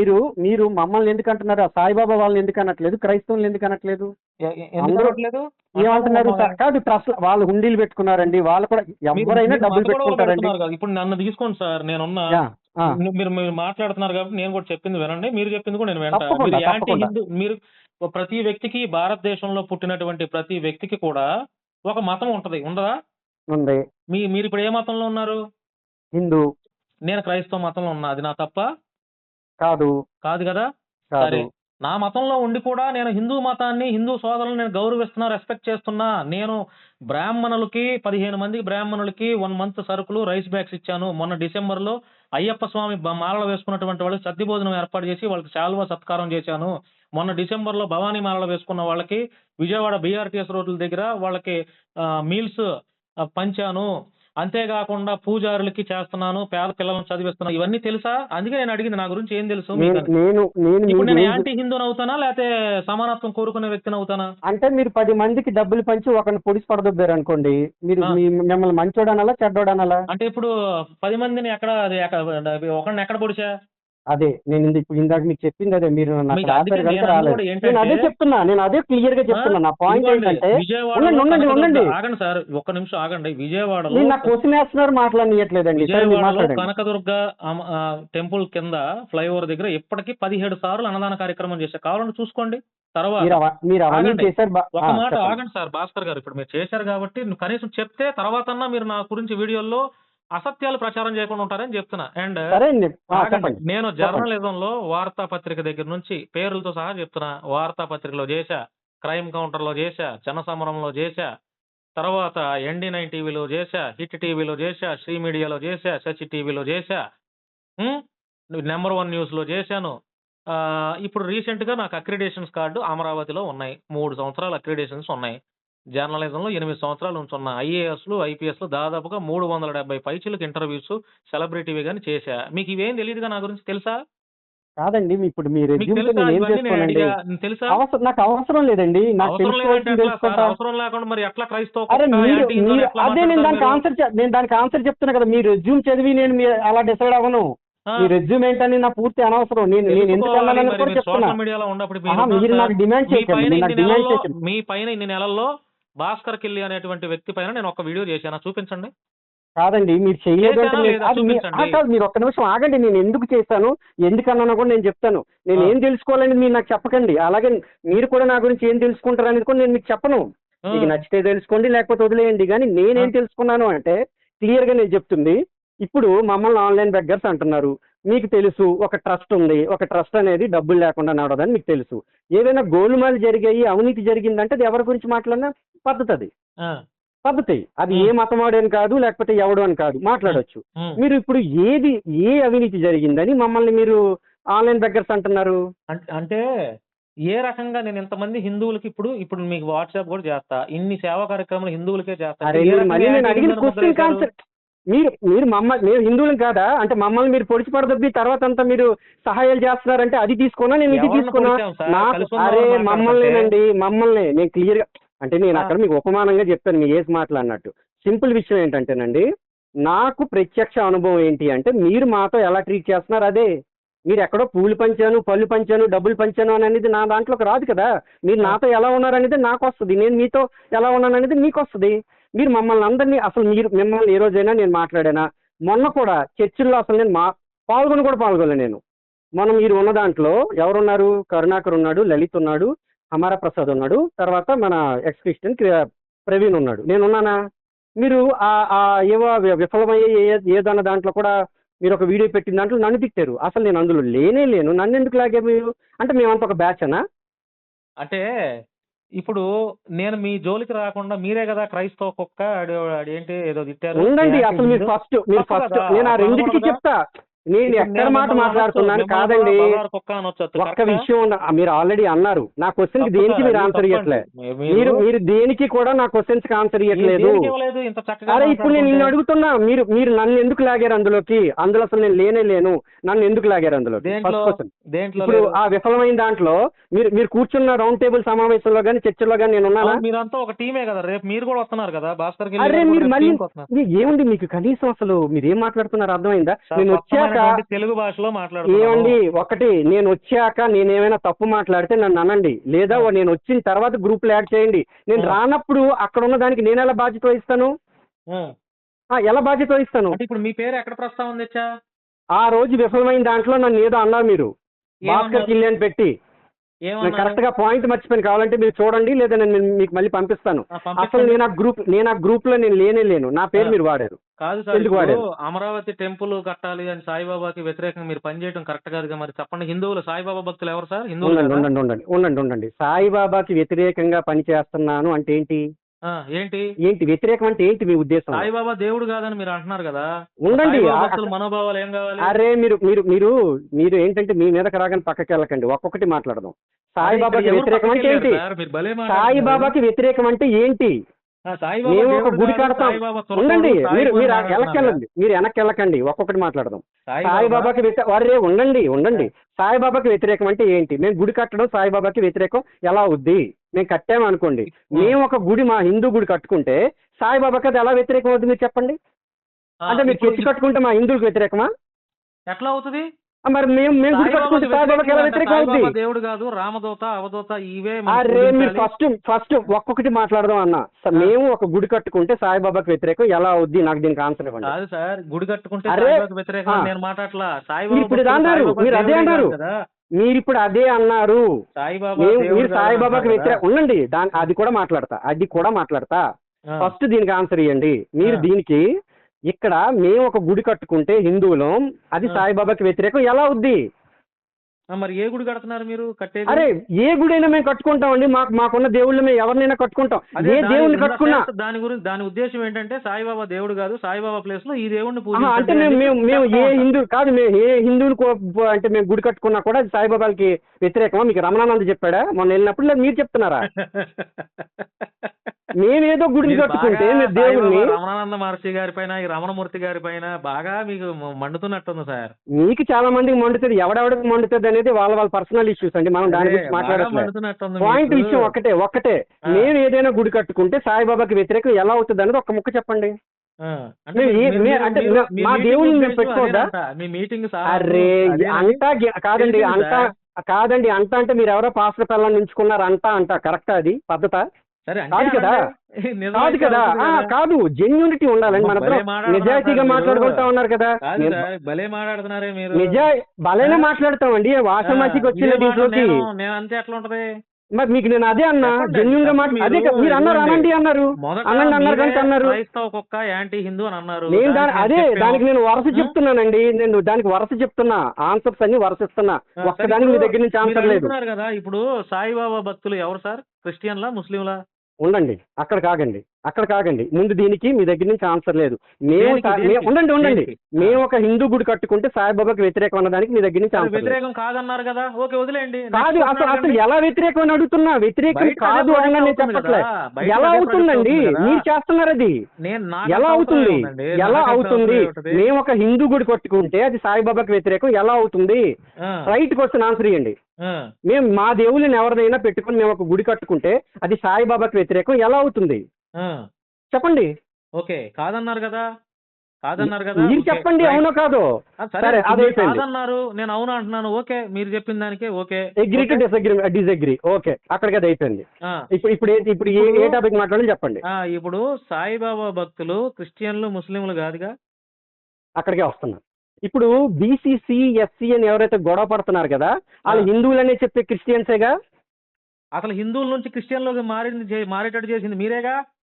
మీరు మమ్మల్ని ఎందుకు అంటున్నారు? ఆ సాయిబాబా వాళ్ళని ఎందుకు అనట్లేదు? క్రైస్తవులను ఎందుకు అనట్లేదు? ఎందుకు అందరూ అనట్లేదు? ఏమంటున్నారు? కాదు, ట్రస్ట్ వాళ్ళు హుండీలు పెట్టుకున్నారండి, వాళ్ళు కూడా ఎవరైనా మీరు డబ్బులు మత గొడవలు పెట్టుకుంటారండి. పెడుతున్నారు కదా. ఇప్పుడు నన్ను తీసుకోండి సార్, నేనున్నా. యా, ఆ, మీరు మీరు మాట్లాడుతున్నారు కాబట్టి నేను కూడా చెప్పింది వినండి, మీరు చెప్పింది కూడా నేను వింటా. తప్పకుండా, మీరు యాంటీ తప్పకుండా. హిందూ, మీరు ప్రతి వ్యక్తికి, భారతదేశంలో పుట్టినటువంటి ప్రతి వ్యక్తికి కూడా ఒక మతం ఉంటది, ఉండదా? ఉంది. మీరు ఇప్పుడు ఏ మతంలో ఉన్నారు? హిందూ. నేను క్రైస్తవ మతంలో ఉన్నా, అది నా తప్ప కాదు. కాదు కదా. కాదు. సరే, నా మతంలో ఉండి కూడా నేను హిందూ మతాన్ని, హిందూ సోదరులను నేను గౌరవిస్తున్నా, రెస్పెక్ట్ చేస్తున్నా. నేను బ్రాహ్మణులకి 15 మంది బ్రాహ్మణులకి 1 మంత్ సరుకులు, రైస్ బ్యాగ్స్ ఇచ్చాను. మొన్న డిసెంబర్లో అయ్యప్ప స్వామి మాలలు వేసుకున్నటువంటి వాళ్ళకి సద్ది భోజనం ఏర్పాటు చేసి వాళ్ళకి శాలువా సత్కారం చేశాను. మొన్న డిసెంబర్లో భవానీ మాలలు వేసుకున్న వాళ్ళకి విజయవాడ BRTS రోడ్ల దగ్గర వాళ్ళకి మీల్స్ పంచాను. అంతేకాకుండా పూజారులకి చేస్తున్నాను, పేద పిల్లలను చదివిస్తున్నాను. ఇవన్నీ తెలుసా? అందుకే నేను అడిగింది, నా గురించి ఏం తెలుసు మీకు అని. ఇప్పుడు నేను యాంటీ హిందూని అవుతానా, లేకపోతే సమానత్వం కోరుకునే వ్యక్తిని అవుతానా? అంటే మీరు 10 మందికి డబ్బులు పంచి ఒకరిని పొడిచి పడదొబ్బారు అనుకోండి, మీరు ఆ. మిమ్మల్ని మంచోడనాలా చెడ్డోడనాలా? అంటే ఇప్పుడు 10 మందిని ఒకరిని ఎక్కడ పొడిచా? అదే నేను ఇప్పుడు ఇందాక మీకు చెప్పింది అదే, మీరు నాకు మీకు ఆపారు అందుకే కనుక నేను రాలేదు. కూడా నేను ఏంటంటే, అదే చెప్తున్నా, నేను అదే క్లియర్ గా చెప్తున్నా. నా పాయింట్ ఇదిగోండి, ఏంటంటే, విజయవాడలో ఉండండి. ఆగండి సార్, ఒక్క నిమిషం ఆగండి. విజయవాడలో మీరు నాకు క్వశ్చన్ వేస్తున్నారు, మాట్లాడనీయట్లేదండి. సరే, మీరు విజయవాడలో మాట్లాడండి. కనకదుర్గ టెంపుల్ కింద ఫ్లైఓవర్ దగ్గర ఇప్పటికీ 17 సార్లు అన్నదాన కార్యక్రమం చేశారు. కావాలంటే చూసుకోండి. తర్వాత మీరు అవన్నీ ఆగండి, చేశారు. ఒక మాట చెప్పండి. ఆగండి సార్ భాస్కర్ గారు. ఇప్పుడు మీరు చేశారు కాబట్టి కనీసం చెప్తే తర్వాతన్నా మీరు నా గురించి వీడియోల్లో అసత్యాలు ప్రచారం చేయకుండా ఉంటారని చెప్తున్నా. అండ్ సరే అండి, ఆగండి, చెప్పండి. నేను జర్నలిజంలో వార్తాపత్రిక దగ్గర నుంచి పేర్లతో సహా చెప్తున్నా. వార్తాపత్రికలో చేశా, క్రైమ్ కౌంటర్లో చేశా, జనసమరంలో చేశా, తర్వాత ND9 టీవీలో చేశా, హిట్ టీవీలో చేశా, శ్రీ మీడియాలో చేశా, శశి టీవీలో చేశా, నెంబర్ 1 న్యూస్లో చేశాను. ఇప్పుడు రీసెంట్గా నాకు అక్రిడేషన్స్ కార్డు అమరావతిలో ఉన్నాయి. 3 సంవత్సరాల అక్రిడేషన్స్ ఉన్నాయి. జర్నలిజంలో 8 సంవత్సరాల నుంచి ఉన్న IASలు, IPSలు దాదాపుగా 370 పైచిలకు ఇంటర్వ్యూస్ సెలబ్రిటీవి గాని చేశా. మీకు ఇవేం తెలియదుగా నా గురించి, తెలుసా? కాదండి, ఇప్పుడు మీ మీకు రెజ్యూమ్ తెలుసా? నేను ఏం ఇవన్నీ నేను చేసుకోనండి? అడిగా, తెలుసా? నాకు అవసరం లేదండి. నాకు అవసరం లేదంటే తెలుసుకోవాల్సింది ఎట్లా సార్? తెలుసుకుంటా. అవసరం లేకుండా మరి ఎట్లా క్రైస్తవ అరే కుక్క, మీరు యాంటీ హిందూ అని ఎట్లా అదే నేను మాట్లాడతారు మీరు? నేను దానికి ఆన్సర్ చెప్తున్నా కదా. మీ రెజ్యూమ్ చదివి నేను అలా డిసైడ్ అవ్వను. ఆ, మీ రెజ్యూమ్ ఏంటని నా పూర్తి అనవసరం. నేను ఎందుకు తెలుసుకోవాలి. అన్నానని మరి కూడా మీరు చెప్తున్నా. సోషల్ మీడియాలో ఉన్నప్పుడు మీరు నాకు డిమాండ్ చేయకండి. మీరు నాకు డిమాండ్ చేయకండి. మీ పైన ఇన్ని నెలల్లో భాస్కర్ కిల్లి అనేటువంటి వ్యక్తి పైన నేను ఒక వీడియో చేశాను, చూపించండి. కాదండి, మీరు చేయలేదు అంటే చేశానా లేదా? చూపించండి. కాదు, మీరు ఒక్క నిమిషం ఆగండి. నేను ఎందుకు చేశాను, ఎందుకన్నానో కూడా నేను చెప్తాను. నేను ఏం తెలుసుకోవాలని మీరు నాకు చెప్పకండి. అలాగే మీరు కూడా నా గురించి ఏం తెలుసుకుంటారు అనేది కూడా నేను మీకు చెప్పను. మీకు నచ్చితే తెలుసుకోండి, లేకపోతే వదిలేయండి. కానీ నేనేం తెలుసుకున్నాను అంటే క్లియర్ గా నేను చెప్తుంది. ఇప్పుడు మమ్మల్ని ఆన్లైన్ బెగ్గర్స్ అంటున్నారు. మీకు తెలుసు ఒక ట్రస్ట్ ఉంది. ఒక ట్రస్ట్ అనేది డబ్బులు లేకుండా నడవదని మీకు తెలుసు. ఏదైనా గోలుమాలు జరిగాయి, అవినీతి జరిగిందంటే అది ఎవరి గురించి మాట్లాడినా పద్ధతి. అది ఏ మతమాడు అని కాదు, లేకపోతే ఎవడు అని కాదు, మాట్లాడొచ్చు. మీరు ఇప్పుడు ఏ అవినీతి జరిగిందని మమ్మల్ని మీరు ఆన్లైన్ బెగ్గర్స్ అంటున్నారు? అంటే ఏ రకంగా నేను ఇంతమంది హిందువులకి ఇప్పుడు మీకు వాట్సాప్ కూడా చేస్తా, ఇన్ని సేవా కార్యక్రమాలు హిందువులకే చేస్తా. అరే మళ్ళీ నేను అడిగిన క్వశ్చన్ ఆన్సర్. మీరు మమ్మల్ని, మేము హిందువులు కాదా అంటే మమ్మల్ని మీరు పొడిచి పడదొబ్బి తర్వాత అంతా మీరు సహాయాలు చేస్తున్నారంటే అది తీసుకున్నా, నేను ఇది తీసుకున్నా. అరే మమ్మల్ని నేను క్లియర్ గా అంటే నేను అక్కడ మీకు ఉపమానంగా చెప్తాను, మీ ఏసి మాట్లాడినట్టు. సింపుల్ విషయం ఏంటంటేనండి, నాకు ప్రత్యక్ష అనుభవం ఏంటి అంటే మీరు మాతో ఎలా ట్రీట్ చేస్తున్నారు అదే. మీరు ఎక్కడో పూలు పంచాను, పళ్ళు పంచాను, డబ్బులు పంచాను అనేది నా దాంట్లోకి రాదు కదా. మీరు నాతో ఎలా ఉన్నారనేది నాకు వస్తుంది, నేను మీతో ఎలా ఉన్నాను అనేది మీకు వస్తుంది. మీరు మమ్మల్ని అందరినీ అసలు మిమ్మల్ని ఏ రోజైనా నేను మాట్లాడానా? మొన్న కూడా చర్చిల్లో అసలు నేను పాల్గొనలే నేను. మొన్న మీరు ఉన్న దాంట్లో ఎవరున్నారు? కరుణాకర్ ఉన్నాడు, లలిత్ ఉన్నాడు, అమర ప్రసాద్ ఉన్నాడు, తర్వాత మన ఎక్స్ క్రిస్టియన్ ప్రవీణ్ ఉన్నాడు. నేనున్నానా? మీరు ఏవో విఫలమయ్యే ఏదన్న దాంట్లో కూడా మీరు ఒక వీడియో పెట్టిన దాంట్లో నన్ను తిట్టారు. అసలు నేను అందులో లేను. నన్ను ఎందుకు లాగే మీరు? అంటే మేమంతా ఒక బ్యాచ్ అనా? అంటే ఇప్పుడు నేను మీ జోలికి రాకుండా మీరే కదా క్రైస్తవ కుక్క ఏంటి ఏదో తిట్టారు. ఉండండి, అసలు మీరు ఫస్ట్ నేను ఆ రెండింటికి చెప్తా. నేను ఇప్పుడు ఎక్కడ నేను మాట మిమ్మల్ని అనొచ్చు, మాట్లాడుతున్నాను మిమ్మల్ని కాదండి. కూడా బజార్ కుక్క అనొచ్చు, అది ఒక్క కరెక్టా? విషయం మీరు ఆల్రెడీ అన్నారు. నా క్వశ్చన్ కి తప్పు దేనికి సార్, మీరు అది ఆన్సర్ తప్పండి. ఇవ్వట్లే. మీరు మీరు మీరు దేనికి కూడా నా క్వశ్చన్స్ కి ఆన్సర్ మీరు ఇవ్వట్లేదు. దేనికి ఇవ్వలేదు ఇంత చక్కగా అరే ఇప్పుడు నేను మాట్లాడుతుంటే? అడుగుతున్నా, మీరు మీరు నన్ను ఎందుకు లాగారు అందులోకి? అందులో అసలు నేను లేను. నన్ను ఎందుకు లాగారు అందులోకి? దేంట్లో ఫస్ట్ క్వశ్చన్. దేంట్లో ఇప్పుడు లేరు? ఆ విఫలమైన దాంట్లో మీరు మీరు కూర్చున్న రౌండ్ టేబుల్ సమావేశంలో కానీ చర్చలో కానీ నేను ఉన్నానా? అవును, మీరంతా ఒక టీమే కదా, రేపు మీరు కూడా వస్తున్నారు కదా, భాస్కర్ అరే మీరు మళ్ళీ ఏముంది మీకు కనీసం అసలు మీరు ఏం మాట్లాడుతున్నారు అర్థమైందా? నేను వచ్చాక తెలుగు భాషలో మాట్లాడుతున్నాను. ఏమండి ఒకటి, నేను వచ్చాక నేనేమైనా తప్పు మాట్లాడితే నన్ను అనండి, లేదా నేను వచ్చిన తర్వాత గ్రూప్ లో యాడ్ చేయండి. నేను రానప్పుడు అక్కడ ఉన్న దానికి నేను ఎలా బాధ్యత వహిస్తాను? ఎలా బాధ్యత వహిస్తాను? అంటే ఇప్పుడు మీ పేరు ఎక్కడ ప్రస్తావన తెచ్చా? ఆ రోజు విఫలమైన దాంట్లో నన్ను ఏదో అన్నారు మీరు, భాస్కర్ కిల్లి అని పెట్టి. నేను కరెక్ట్ గా పాయింట్ మర్చిపోయాను, కావాలంటే మీరు చూడండి, లేదా నేను మీకు మళ్ళీ పంపిస్తాను. అసలు నేను ఆ గ్రూప్ లో నేను లేను. నా పేరు మీరు వాడారు. కాదు సార్, ఎందుకు వాడారు? అమరావతి టెంపుల్ కట్టాలి అని సాయిబాబాకి వ్యతిరేకంగా మీరు పనిచేయడం కరెక్ట్ కాదుగా. మరి చెప్పండి, హిందువులు సాయిబాబా భక్తులు ఎవరు సార్? హిందువులు ఉండండి. సాయిబాబాకి వ్యతిరేకంగా పని చేస్తున్నాను అంటే ఏంటి? ఏంటి వ్యతిరేకం అంటే ఏంటి మీ ఉద్దేశం? సాయిబాబా దేవుడు కాదని మీరు అంటున్నారు కదా. ఉండండి, మనోభావాలు ఏం కావాలి? అరే మీరు ఏంటంటే మీ మీదకి రాగానే పక్కకి వెళ్ళకండి, ఒక్కొక్కటి మాట్లాడదాం. సాయిబాబాకి వ్యతిరేకం అంటే ఏంటి? సాయిబాబాకి వ్యతిరేకం అంటే ఏంటి? మేము ఒక గుడి కడతాం. ఉండండి, మీరు వెనక్కి వెళ్ళకండి, ఒక్కొక్కటి మాట్లాడదాం. సాయిబాబాకి ఉండండి. సాయిబాబాకి వ్యతిరేకం అంటే ఏంటి? మేము గుడి కట్టడం సాయిబాబాకి వ్యతిరేకం ఎలా అవుద్ది? మేము కట్టాము అనుకోండి, మేము ఒక గుడి, మా హిందూ గుడి కట్టుకుంటే సాయిబాబాకి అది ఎలా వ్యతిరేకం అవుతుంది మీరు చెప్పండి. అంటే మీరు చర్చి కట్టుకుంటే మా హిందువులకు వ్యతిరేకమా? ఎట్లా అవుతుంది? మరి మేము గుడి కట్టుకుంటే సాయిబాబాకి ఎలా వ్యతిరేకం అవుతుంది? దేవుడు కాదు, రామదూత అవధూత ఇవే. అరే మీరు ఫస్ట్ ఒక్కొక్కటి మాట్లాడదాం అన్న. మేము ఒక గుడి కట్టుకుంటే సాయిబాబాకి వ్యతిరేకం ఎలా అవుద్ది? నాకు దీనికి ఆన్సర్ ఇవ్వండి. కాదు సార్, గుడి కట్టుకుంటే సాయిబాబాకి వ్యతిరేకం నేను మాట్లాడలా. సాయిబాబా ఇప్పుడు అన్నారు, మీరు అదే అన్నారు. మీరు ఇప్పుడు అదే అన్నారు. మీరు సాయిబాబాకి వ్యతిరేకం ఉండండి, అది కూడా మాట్లాడతా. ఫస్ట్ దీనికి ఆన్సర్ ఇవ్వండి. మీరు దీనికి ఇక్కడ మేము ఒక గుడి కట్టుకుంటే హిందువులం, అది సాయిబాబాకి వ్యతిరేకం ఎలా అవుద్ది? మరి ఏ గుడి కడుతున్నారు మీరు? కట్టేది అరే ఏ గుడి అయినా మేము కట్టుకుంటామండి. మాకున్న దేవుళ్ళు మేము ఎవరినైనా కట్టుకుంటాం. ఏ దేవుడిని కట్టుకున్నా దాని ఉద్దేశం ఏంటంటే సాయిబాబా దేవుడు కాదు, సాయిబాబా ప్లేస్ లో ఈ దేవుడిని పూజ అంటే మేము ఏ హిందూ కాదు, మేము ఏ హిందువుని అంటే మేము గుడి కట్టుకున్నా కూడా అది సాయిబాబాకి వ్యతిరేకమా? మీకు రమణానంద చెప్పాడా మొన్న వెళ్ళినప్పుడు? లేదా మీరు చెప్తున్నారా? మేమేదో గుడిని కట్టుకుంటే మీరు దేవుడిని. రమణానంద మహర్షి గారి పైన, ఈ రమణమూర్తి గారి పైన బాగా మీకు మండుతున్నట్టుంది సార్. మీకు చాలా మందికి మండుతుంది, ఎవడెవడికి మండుతుంది అనేది వాళ్ళ పర్సనల్ ఇష్యూస్ అండి, మనం దాని గురించి మాట్లాడట్లేదు. పాయింట్ విషయం ఒక్కటే, మేము ఏదైనా గుడి కట్టుకుంటే సాయిబాబాకి వ్యతిరేకం ఎలా అవుతుంది అనేది ఒక ముక్క చెప్పండి. అంటే మా దేవుడిని మేము పెట్టుకోవద్దా? అరే కాదండి, అంట అంటే మీరు ఎవరో పాస్టర్ పిల్లల్ని నించుకున్నారు అంట కరెక్టా? అది పద్ధత కాదు కదా. కాదు, జెన్యూనిటీ ఉండాలండి. మన నిజాయితీగా మాట్లాడుకుంటా ఉన్నారు కదా. భలే మాట్లాడుతున్నారే మీరు. భలేనే మాట్లాడతామండి, వాసమాసికి వచ్చిన దీంట్లోకి. మరి మీకు నేను అదే అన్నా, జెన్యూన్ గా అదే మీరు అన్నారు, అనండి అన్నారు కంటే అన్నారు. నేను దానికి నేను వరుస చెప్తున్నానండి, నేను దానికి వరుస చెప్తున్నా, ఆన్సర్స్ అన్ని వరుస ఒక్కదానికి మీ దగ్గర నుంచి ఆన్సర్ లేదు కదా. ఇప్పుడు సాయిబాబా భక్తులు ఎవరు సార్? క్రిస్టియన్లా, ముస్లింలా? ఉండండి, అక్కడ కాగండి. ముందు దీనికి మీ దగ్గర నుంచి ఆన్సర్ లేదు. ఉండండి. మేము ఒక హిందూ గుడి కట్టుకుంటే సాయిబాబాకి వ్యతిరేకం అన్నదానికి మీ దగ్గర నుంచి ఆన్సర్ వ్యతిరేకం కాదన్నారు కదా. ఓకే, వదిలేండి. కాదు, అసలు ఎలా వ్యతిరేకం అని అడుగుతున్నా. వ్యతిరేకం కాదు అని నేను చెప్పట్లే. ఎలా అవుతుందండి? మీరు చేస్తున్నారు అది. ఎలా అవుతుంది? మేము ఒక హిందూ గుడి కట్టుకుంటే అది సాయిబాబాకి వ్యతిరేకం ఎలా అవుతుంది? రైట్ క్వశ్చన్ ఆన్సర్ ఇవ్వండి. మేము మా దేవుళ్ళని ఎవరినైనా పెట్టుకుని మేము ఒక గుడి కట్టుకుంటే అది సాయిబాబాకి వ్యతిరేకం ఎలా అవుతుంది? చెప్పండి. ఓకే, కాదన్నారు కదా. మీరు చెప్పండి, అవునో కాదో. సరే, కాదన్నారు, నేను అవును అంటున్నాను. ఓకే, మీరు చెప్పిన దానికే okay. Agree to disagree. Okay, అక్కడికి అది అయిపోయింది. ఇప్పుడు ఏ టాపిక్ మాట్లాడాలి చెప్పండి. ఇప్పుడు సాయిబాబా భక్తులు క్రిస్టియన్లు, ముస్లింలు కాదుగా. అక్కడికే వస్తున్నా. ఇప్పుడు బీసీసీ, ఎస్సీ అని ఎవరైతే గొడవ పడుతున్నారు కదా, వాళ్ళు హిందువులనే చెప్పే క్రిస్టియన్సేగా. అసలు హిందువుల నుంచి క్రిస్టియన్లోకి మారేటట్టు చేసింది మీరేగా.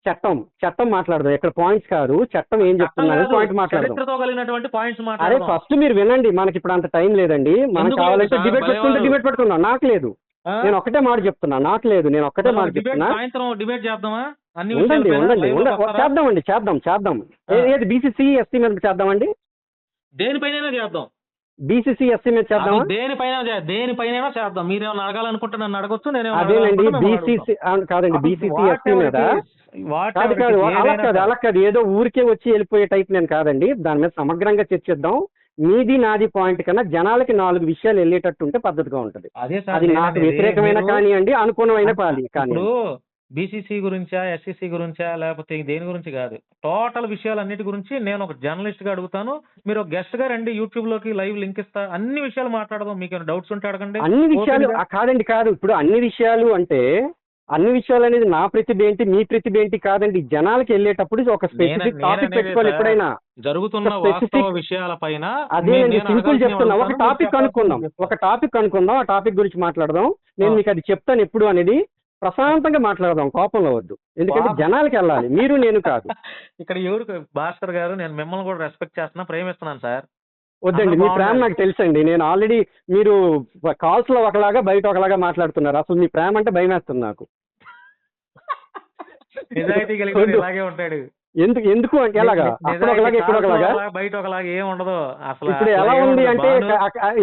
చట్టం మాట్లాడదాం, ఇక్కడ పాయింట్స్ కాదు. చట్టం ఏం చెప్తున్నారు పాయింట్ మాట్లాడదాం. అరే ఫస్ట్ మీరు వినండి, మనకి ఇప్పుడు అంత టైం లేదండి. మనకు కావాలంటే డిబేట్ పెట్టుకుందాం. నాకు లేదు, నేను ఒక్కటే మాట చెప్తున్నా. నేను ఒక్కటే మాట చెప్తున్నా. డిబేట్ చేద్దామా? ఉండండి. చేద్దాం. ఏది బీసీసీ, ఎస్సీ మీద చేద్దామండి. దేనిపైన చేద్దాం, బీసీసీ ఎస్సీ మీద అది చేద్దామా? దేనిపైన చేద్దాం. మీరేమన్నా అడగాలనుకుంటే నన్ను అడగొచ్చు, నేనేమో అదేనండి, అడగాలనుకుంటే మిమ్మల్ని అడుగుతాం. బీసీసీ కాదండి, బీసీసీ ఎస్సీ మీద కాదు కాదు, అలా కాదు అలా కాదు, ఏదో ఊరికే వచ్చి వెళ్ళిపోయే టైప్ నేను కాదండి. దాని మీద సమగ్రంగా చర్చిద్దాం. మీది నాది పాయింట్ కన్నా జనాలకి 4 విషయాలు వెళ్ళేటట్టు ఉంటే పద్ధతిగా ఉంటది. అదే సార్ అది నాకు నేననేది. వ్యతిరేకమైన మీరు కానివ్వండి, అనుకూలమైన ఇప్పుడు కానివ్వండి. బీసీసీ గురించా, ఎస్సీసీ గురించా, లేకపోతే దేని గురించి కాదు, టోటల్ విషయాలన్నిటి గురించి నేను ఒక జర్నలిస్ట్ గా అడుగుతాను. మీరు ఒక గెస్ట్ గా రండి, యూట్యూబ్ లోకి లైవ్ లింక్ ఇస్తా, అన్ని విషయాలు మాట్లాడదాం. మీకు ఏమైనా డౌట్స్ ఉంటే అడగండి. అన్ని విషయాలు ఓపెన్ గా. కాదండి, కాదు. ఇప్పుడు అన్ని విషయాలు అంటే అన్ని విషయాలు అనేది నా ప్రతిభ ఏంటి, మీ ప్రతిభ ఏంటి కాదండి. జనాలకి వెళ్ళేటప్పుడు ఒక స్పెసిఫిక్ టాపిక్ నేననేది పెట్టుకోవాలి సార్, ఎప్పుడైనా. జరుగుతున్న ఒక specific- వాస్తవ విషయాలపైన అదేనండి, నేను సింపుల్ అడగాల్సినవి చెప్తున్నా. ఒక అడుగుతాను, టాపిక్ మీరు అనుకుందాం, చెప్పాల్సినవి ఒక టాపిక్ అనుకుందాం, ఆ టాపిక్ గురించి మాట్లాడదాం. నేను ఆ. మీకు అది చెప్తాను ఎప్పుడు అనేది. ప్రశాంతంగా మాట్లాడదాం, కోపంలో వద్దు. ఎందుకంటే కోపం- జనాలకి వెళ్ళాలి, మీరు నేను కాదు. ఇక్కడ ఎవరు భాస్కర్ గారు, నేను మిమ్మల్ని కూడా రెస్పెక్ట్ చేస్తున్నా, ప్రేమిస్తున్నాను సార్. వద్దండి, అందరూ మీ ప్రేమ బాగుండాలి. నాకు తెలుసండి. నేను ఆల్రెడీ మీరు కాల్స్ లో ఒకలాగా బయట ఒకలాగా మాట్లాడుతున్నారు. అసలు మీ ప్రేమ అంటే భయం వేస్తుంది నాకు. నిజాయితీ కలిగిన వద్దు. ఇలాగే ఉంటాడు. ఎందుకు అంటే ఎలాగా అక్కడ ఒకలాగా ఇక్కడ ఒకలాగా. బయట ఒకలాగా ఏం ఉండదు అసలు. ఇప్పుడు ఎలా ఉంది అంటే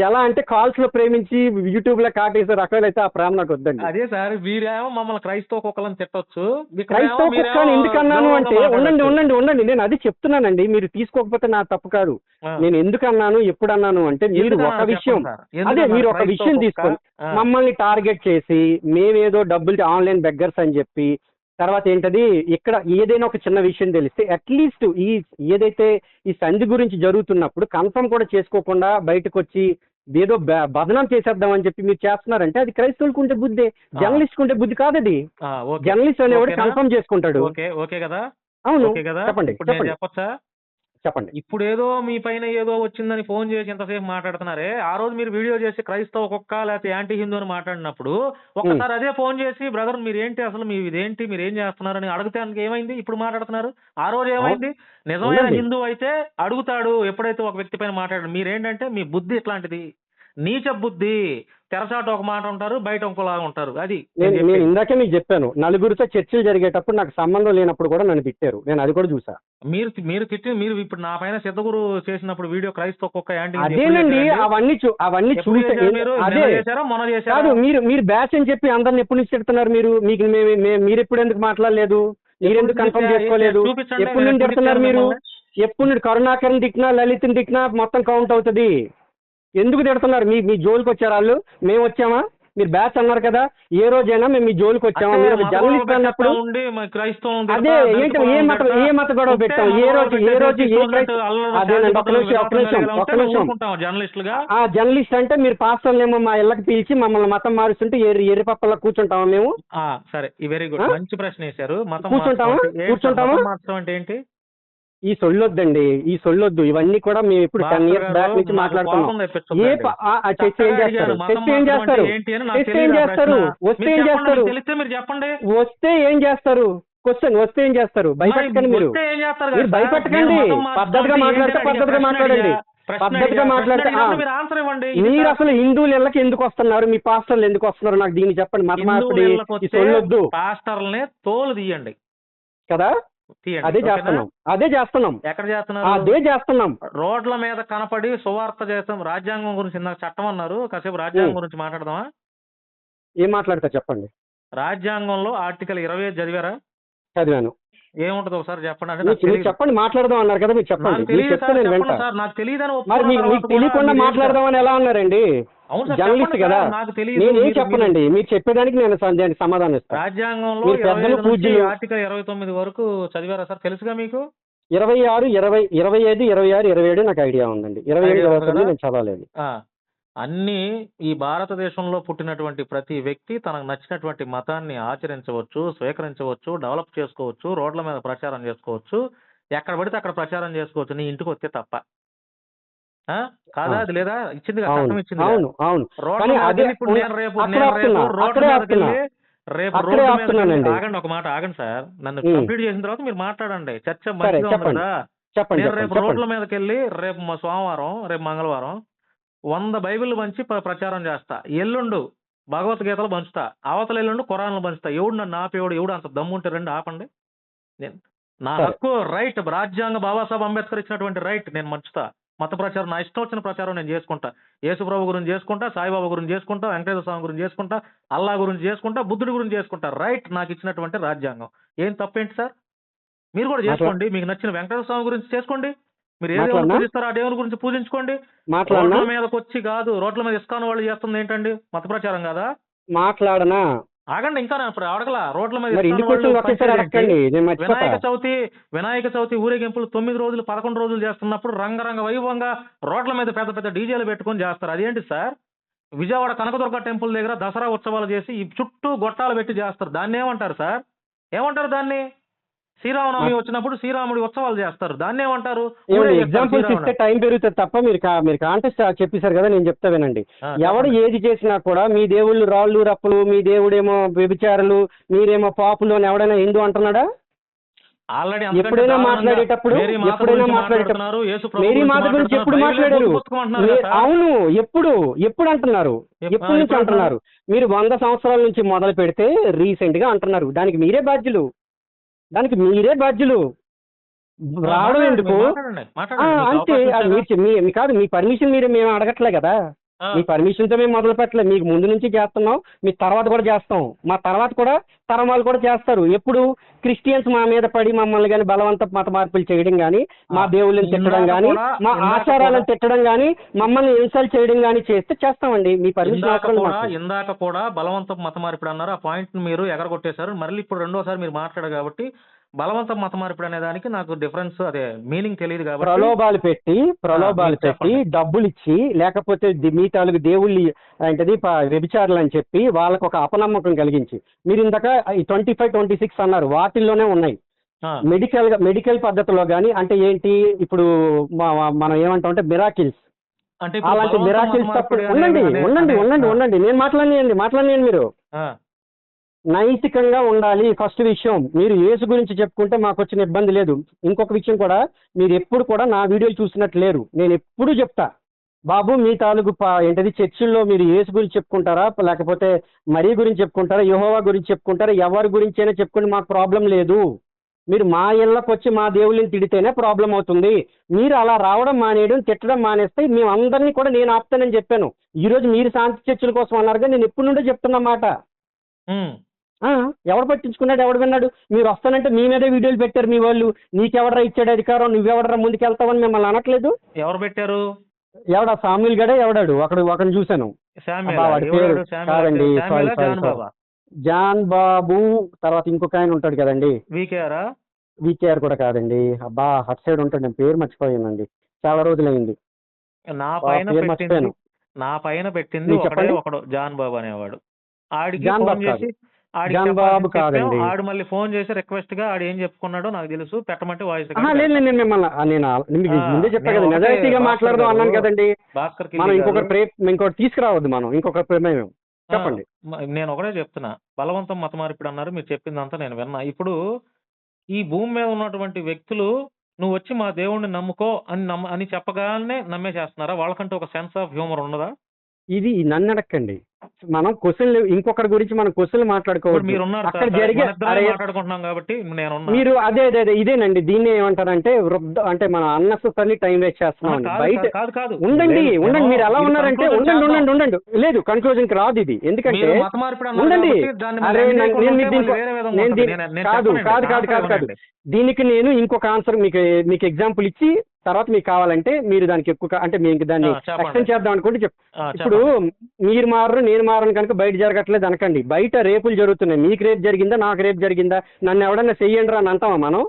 ఎలా అంటే కాల్స్ లో ప్రేమించి యూట్యూబ్ లో కాటేసే రకాలైతే ఆ ప్రేమ నాకు వద్దండి. అదే సార్, మీరేమో మమ్మల్ని క్రైస్తవ కుక్కలని తిట్టొచ్చు. క్రైస్తవ కుక్కని ఎందుకన్నాను అంటే, ఉండండి నేను అది చెప్తున్నానండి. మీరు తీసుకోకపోతే నా తప్పు కాదు. నేను ఎందుకు అన్నాను, ఎప్పుడు అన్నాను అంటే, మీరు ఒక విషయం, అదే మీరు ఒక విషయం తీసుకొని మమ్మల్ని టార్గెట్ చేసి మేమేదో డబ్బులు ఆన్లైన్ బెగ్గర్స్ అని చెప్పి, తర్వాత ఏంటది ఇక్కడ ఏదైనా ఒక చిన్న విషయం తెలిస్తే అట్లీస్ట్ ఏదైతే ఈ సంధి గురించి జరుగుతున్నప్పుడు కన్ఫర్మ్ కూడా చేసుకోకుండా బయటకు వచ్చి ఏదో బదనాం చేసేద్దామని చెప్పి మీరు చేస్తున్నారంటే అది క్రైస్తవులకు ఉంటే బుద్ధి, జర్నలిస్ట్ ఉంటే బుద్ధి కాదు అది. జర్నలిస్ట్ అనేవాడు కన్ఫర్మ్ చేసుకుంటాడు. ఓకే కదా? అవును, ఓకే కదా? చెప్పండి ఇప్పుడు నేను చెప్పండి చెప్పొచ్చా? చెప్పండి. ఇప్పుడు ఏదో మీ పైన ఏదో వచ్చిందని ఫోన్ చేసి ఎంతసేపు మాట్లాడుతున్నారే, ఆ రోజు మీరు వీడియో చేసి క్రైస్తవ కుక్క లేకపోతే యాంటీ హిందూ అని మాట్లాడినప్పుడు ఒక్కసారి అదే ఫోన్ చేసి బ్రదర్ మీరేంటి అసలు మీ ఇదేంటి మీరు ఏం చేస్తున్నారని అడిగితే ఏమైంది? ఇప్పుడు మాట్లాడుతున్నారు. ఆ రోజు ఏమైంది? నిజమైన ఉండండి. హిందూ అయితే అడుగుతాడు ఎప్పుడైతే ఒక వ్యక్తి పైన మాట్లాడారు. మీరేంటంటే మీ బుద్ధి ఇట్లాంటిది, నీచ బుద్ధి. తెరచాట ఒక మాట ఉంటారు, బయట ఇంకోలాగా ఉంటారు. అది నేను ఇందాకే మీకు చెప్పాను, నలుగురితో చర్చలు జరిగేటప్పుడు నాకు సంబంధం లేనప్పుడు కూడా నన్ను తిట్టారు. నేను అది కూడా చూసా. మీరు ఇప్పుడు నా పైన సిద్ధగురు చేసినప్పుడు వీడియో క్రైస్తవ కుక్క యాంటీ అదేనండి, అవన్నీ చూసే. అదే మొన్న కాదు, చేశారు. మీరు బ్యాచ్ అని చెప్పి అందరిని ఎప్పుడు నుంచి తిడుతున్నారు? మీకు మీరు ఎప్పుడు ఎందుకు మాట్లాడలేదు? మీరెందుకు కన్ఫర్మ్ చేసుకోలేదు? ఎప్పుడు నుండి తిడుతున్నారు మీరు? ఎప్పుడు నుండి కరుణాకరన్ తిట్టినా, లలిత్ని తిట్టినా మొత్తం కౌంట్ అవుతుంది. ఎందుకు తిడుతున్నారు? మీ జోలికి వచ్చారు వాళ్ళు? మేము వచ్చామా? మీరు బ్యాచ్ అన్నారు కదా, ఏ రోజైనా మేము మీ జోలికి వచ్చామా? మీరు జర్నలిస్ట్ అన్నప్పుడు అదే ఏంటి, ఏ మత గొడవ పెట్టాం? ఏ రోజు అదేనండి, ఒక నిమిషం. ఆ జర్నలిస్ట్ అంటే మీరు పాస్టర్లేమో మా ఇళ్ళకి పిలిచి మమ్మల్ని మతం మారుస్తుంటే ఎర్రి పప్పల్లో కూర్చుంటామా మేము? సరే, వెరీ గుడ్, మంచి ప్రశ్న వేశారు. కూర్చుంటామా మార్చడం అంటే ఏంటి? ఈ సొల్లొద్దండి, ఈ సొల్లొద్దు. ఇవన్నీ కూడా మేము ఇప్పుడు 10 years బ్యాక్ నుంచి మాట్లాడుతున్నాం. టెస్ట్ ఏం చేస్తారు? వస్తే ఏం చేస్తారు? వస్తే ఏం చేస్తారు? క్వశ్చన్ వస్తే ఏం చేస్తారు? భయపెట్టకండి. మీరు భయపెట్టకండి. పద్ధతిగా మాట్లాడితే పద్ధతిగా మాట్లాడండి. పద్ధతిగా మాట్లాడితే మీరు అసలు హిందువుల ఇళ్ళకి ఎందుకు వస్తున్నారు? మీ పాస్టర్లు ఎందుకు వస్తున్నారు? నాకు దీన్ని చెప్పండి. మత మార్పిడి ఈ సొల్లొద్దు. పాస్టర్లనే తోలు తీయండి కదా. అదే చేస్తున్నాం. ఎక్కడ చేస్తున్నారు? అదే చేస్తున్నాం. రోడ్ల మీద కనపడి సువార్త చేస్తాం. రాజ్యాంగం గురించి ఇందాక చట్టం అన్నారు, కాసేపు రాజ్యాంగం గురించి మాట్లాడదామా? ఏం మాట్లాడతారు చెప్పండి. రాజ్యాంగంలో ఆర్టికల్ 25 చదివారా? చదివాను. ఏముంటది ఒకసారి చెప్పండి. అంటే చెప్పండి, మాట్లాడదాం అన్నారు కదా, మీరు చెప్పండి. నాకు తెలియదని మరి మీకు తెలియకుండా మాట్లాడదామని ఎలా అన్నారండి? జర్నలిస్ట్ కదా, నేనేం చెప్పనండి. మీరు చెప్పేదానికి నేను సమాధానం ఇస్తాను. రాజ్యాంగంలో ఆర్టికల్ 29 వరకు చదివారా సార్? తెలుసుగా మీకు? 26, 20, 25, 26, 27 నాకు ఐడియా ఉందండి. 27, 29 నేను చదవలేదు. అన్ని ఈ భారతదేశంలో పుట్టినటువంటి ప్రతి వ్యక్తి తనకు నచ్చినటువంటి మతాన్ని ఆచరించవచ్చు, స్వీకరించవచ్చు, డెవలప్ చేసుకోవచ్చు, రోడ్ల మీద ప్రచారం చేసుకోవచ్చు, ఎక్కడ పడితే అక్కడ ప్రచారం చేసుకోవచ్చు, నీ ఇంటికి వస్తే తప్ప. కాదా? అది లేదా? ఇచ్చింది కదా, చట్టం ఇచ్చింది. ఆగండి ఒక మాట, ఆగండి సార్, నన్ను కంప్లీట్ చేసిన తర్వాత మీరు మాట్లాడండి. చర్చ మంచిగా ఉంది కదా. నేను రేపు రోడ్ల మీదకి వెళ్ళి రేపు సోమవారం, రేపు మంగళవారం 100 బైబిల్ పంచి ప్రచారం చేస్తా. ఎల్లుండు భగవద్గీతలు పంచుతా. అవతల ఎల్లుండు ఖురాన్లు పంచుతా. ఎవడు నన్ను ఆపేవాడు? ఎవడు అంత దమ్ముంటే రండి ఆపండి. నా హక్కు, రైట్, రాజ్యాంగ బాబాసాహెబ్ అంబేద్కర్ ఇచ్చినటువంటి రైట్, నేను పంచుతా. మత ప్రచారం, నా ఇష్టం వచ్చిన ప్రచారం నేను చేసుకుంటా. యేసుప్రభు గురించి చేసుకుంటా, సాయిబాబా గురించి చేసుకుంటా, వెంకటేశ్వర స్వామి గురించి చేసుకుంటా, అల్లా గురించి చేసుకుంటా, బుద్ధుడి గురించి చేసుకుంటా. రైట్, నాకు ఇచ్చినటువంటి రాజ్యాంగం. ఏం తప్పేంటి సార్? మీరు కూడా చేసుకోండి. మీకు నచ్చిన వెంకటేశ్వర స్వామి గురించి చేసుకోండి. మీరు ఏ దేవుని పూజిస్తారో ఆ దేవుని గురించి పూజించుకోండి. రోడ్ల మీదకి వచ్చి కాదు, రోడ్ల మీద ఇస్కాన్ వాళ్ళు చేస్తుంది ఏంటండి? మత ప్రచారం కదా. మాట్లాడనా? ఆగండి, ఇంకా అడగలా. రోడ్ల మీద వినాయక చవితి ఊరేగింపులు 9 రోజులు 11 రోజులు చేస్తున్నప్పుడు రంగరంగ వైభవంగా రోడ్ల మీద పెద్ద పెద్ద డీజేలు పెట్టుకొని చేస్తారు. అదేంటి సార్? విజయవాడ కనకదుర్గ టెంపుల్ దగ్గర దసరా ఉత్సవాలు చేసి ఈ చుట్టూ గొట్టాలు పెట్టి చేస్తారు. దాన్ని ఏమంటారు సార్? ఏమంటారు దాన్ని? శ్రీరామనవమి వచ్చినప్పుడు శ్రీరాముడి ఉత్సవాలు చేస్తారు. దాన్ని ఏమంటారు? ఎగ్జాంపుల్స్ ఇస్తే టైం పెరుగుతుంది తప్ప మీరు కాంటెస్ట్ చెప్పేశారు కదా, నేను చెప్తా వినండి. ఎవడు ఏది చేసినా కూడా మీ దేవుళ్ళు రాళ్ళు రప్పలు, మీ దేవుడేమో వ్యభిచారులు, మీరేమో పాపులు అని ఎవడైనా హిందూ అంటున్నాడా? ఆల్రెడీ ఎప్పుడైనా మాట్లాడేటప్పుడు మేరీ మాత గురించి ఎప్పుడు మాట్లాడారు? అవును, ఎప్పుడు అంటున్నారు? ఎప్పటి నుంచి అంటున్నారు? మీరు 100 సంవత్సరాల నుంచి మొదలు పెడితే రీసెంట్ గా అంటున్నారు. దానికి మీరే బాధ్యులు. రావడం ఎందుకు? అంతే. కాదు, మీ పర్మిషన్ మేము అడగట్లే కదా. మీ పర్మిషన్ తో మేము మొదలు పెట్టలే. మీకు ముందు నుంచి చేస్తున్నాం, మీ తర్వాత కూడా చేస్తాం, మా తర్వాత కూడా తరమాలు కూడా చేస్తారు. ఎప్పుడు క్రిస్టియన్స్ మా మీద పడి మమ్మల్ని కానీ బలవంత మత మార్పులు చేయడం కానీ, మా దేవుళ్ళని తిట్టడం కానీ, మా ఆచారాలను తిట్టడం కానీ, మమ్మల్ని ఇన్సల్ట్ చేయడం కానీ చేస్తే చేస్తామండి. మీ పర్మిషన్. ఇందాక కూడా బలవంత మత మార్పిడి అన్నారు. ఆ పాయింట్ మీరు ఎగరగొట్టేశారు. మళ్ళీ ఇప్పుడు రెండోసారి మీరు మాట్లాడారు కాబట్టి బలవంత మత మార్పిడి అనే దానికి నాకు డిఫరెన్స్, అదే మీనింగ్ తెలియదు కాబట్టి ప్రలోభాలు పెట్టి డబ్బులు ఇచ్చి, లేకపోతే మీ తాలూకు దేవుళ్ళు ఏంటది వ్యభిచారులు అని చెప్పి వాళ్ళకు ఒక అపనమ్మకం కలిగించి, మీరు ఇందాక 25, 26 అన్నారు. వాటిల్లోనే ఉన్నాయి. మెడికల్ పద్ధతిలో కానీ, అంటే ఏంటి ఇప్పుడు మనం ఏమంటాం అంటే మిరాకిల్స్, అలాంటి మిరాకిల్స్ తప్పుడు. ఉండండి నేను మాట్లాడనియండి మీరు. నైతికంగా ఉండాలి ఫస్ట్ విషయం. మీరు యేసు గురించి చెప్పుకుంటే మాకు వచ్చిన ఇబ్బంది లేదు. ఇంకొక విషయం కూడా, మీరు ఎప్పుడు కూడా నా వీడియోలు చూసినట్టు లేరు. నేను ఎప్పుడు చెప్తా, బాబు మీ తాలూకు ఏంటది చర్చిల్లో మీరు యేసు గురించి చెప్పుకుంటారా, లేకపోతే మరీ గురించి చెప్పుకుంటారా, యెహోవా గురించి చెప్పుకుంటారా, ఎవరి గురించి అయినా చెప్పుకుంటే మాకు ప్రాబ్లం లేదు. మీరు మా ఇళ్ళకి వచ్చి మా దేవుళ్ళని తిడితేనే ప్రాబ్లం అవుతుంది. మీరు అలా రావడం మానేయడం, తిట్టడం మానేస్తే మేము అందరినీ కూడా నేను ఆపుతానని చెప్పాను. ఈరోజు మీరు శాంతి చర్చల కోసం అన్నారుగా, నేను ఎప్పటి నుండో చెప్తున్నమాట. ఎవడు పట్టించుకున్నాడు? ఎవడు విన్నాడు? మీరు వస్తానంటే మీ మీదే వీడియోలు పెట్టారు మీ వాళ్ళు. నీకెవడరా ఇచ్చాడు అధికారం, నువ్వెవడరా ముందుకెళ్తావని మిమ్మల్ని అనట్లేదు. ఎవరు పెట్టారు? ఎవడా సామ్యుల్ గడే ఎవడాడు? ఒకరిని చూశాను. వాడి పేరు కాదండి, జాన్ బాబు. తర్వాత ఇంకొక ఆయన ఉంటాడు కదండి, వికేఆర్ కూడా కాదండి. అబ్బా అటు సైడ్ ఉంటాడు, నేను పేరు మర్చిపోయానండి, చాలా రోజులైంది. నా పైన పెట్టింది ఒకడు జాన్ బాబు అనేవాడు. జాన్ బాబు కాదండి. ఆడు మళ్ళీ ఫోన్ చేసి రిక్వెస్ట్ గా ఆడు ఏం చెప్పుకున్నాడో నాకు తెలుసు, పెట్టమంటే వాయిస్. లేదు, నేను మిమ్మల్ని ముందే చెప్పా కదా, నిజాయితీగా మాట్లాడదాం అన్నాను కదండి. మనం ఇంకొకటి తీసుకురావద్దు, మనం ఇంకొక ప్రమేయం. చెప్పండి. నేను ఒకటే చెప్తున్నా, బలవంతం మత మార్పిడి అన్నారు, మీరు చెప్పిందంతా నేను విన్నా. ఇప్పుడు ఈ భూమి మీద ఉన్నటువంటి వ్యక్తులు నువ్వు వచ్చి మా దేవుణ్ణి నమ్ముకో అని చెప్పగానే నమ్మేసేస్తున్నారా? వాళ్ళకంటే ఒక సెన్స్ ఆఫ్ హ్యూమర్ ఉండదా? ఇది నన్ను అడగండి. మనం క్వశ్చన్ ఇంకొకరి గురించి మనం క్వశ్చన్ మాట్లాడుకోవచ్చు. మీరు అదే ఇదేనండి. దీన్ని ఏమంటారంటే అంటే మన అన్నెసెసరీ టైం వేస్ట్ చేస్తున్నాం బయట. ఉండండి, మీరు ఎలా ఉన్నారంటే ఉండండి. లేదు, కన్క్లూజన్ కి రాదు ఇది. ఎందుకంటే ఉండండి, కాదు. దీనికి నేను ఇంకొక ఆన్సర్ మీకు ఎగ్జాంపుల్ ఇచ్చి తర్వాత మీకు కావాలంటే మీరు దానికి ఎక్కువ అంటే మీకు దాన్ని ఎక్స్టెండ్ చేద్దాం అనుకుంటే ఇప్పుడు మీరు మారరు నేను మారను కనుక బయట జరగట్లేదు అనకండి. బయట రేపులు జరుగుతున్నాయి. మీకు రేపు జరిగిందా, నాకు రేపు జరిగిందా, నన్ను ఎవడన్నా చెయ్యండి రా అని అంటామా మనం?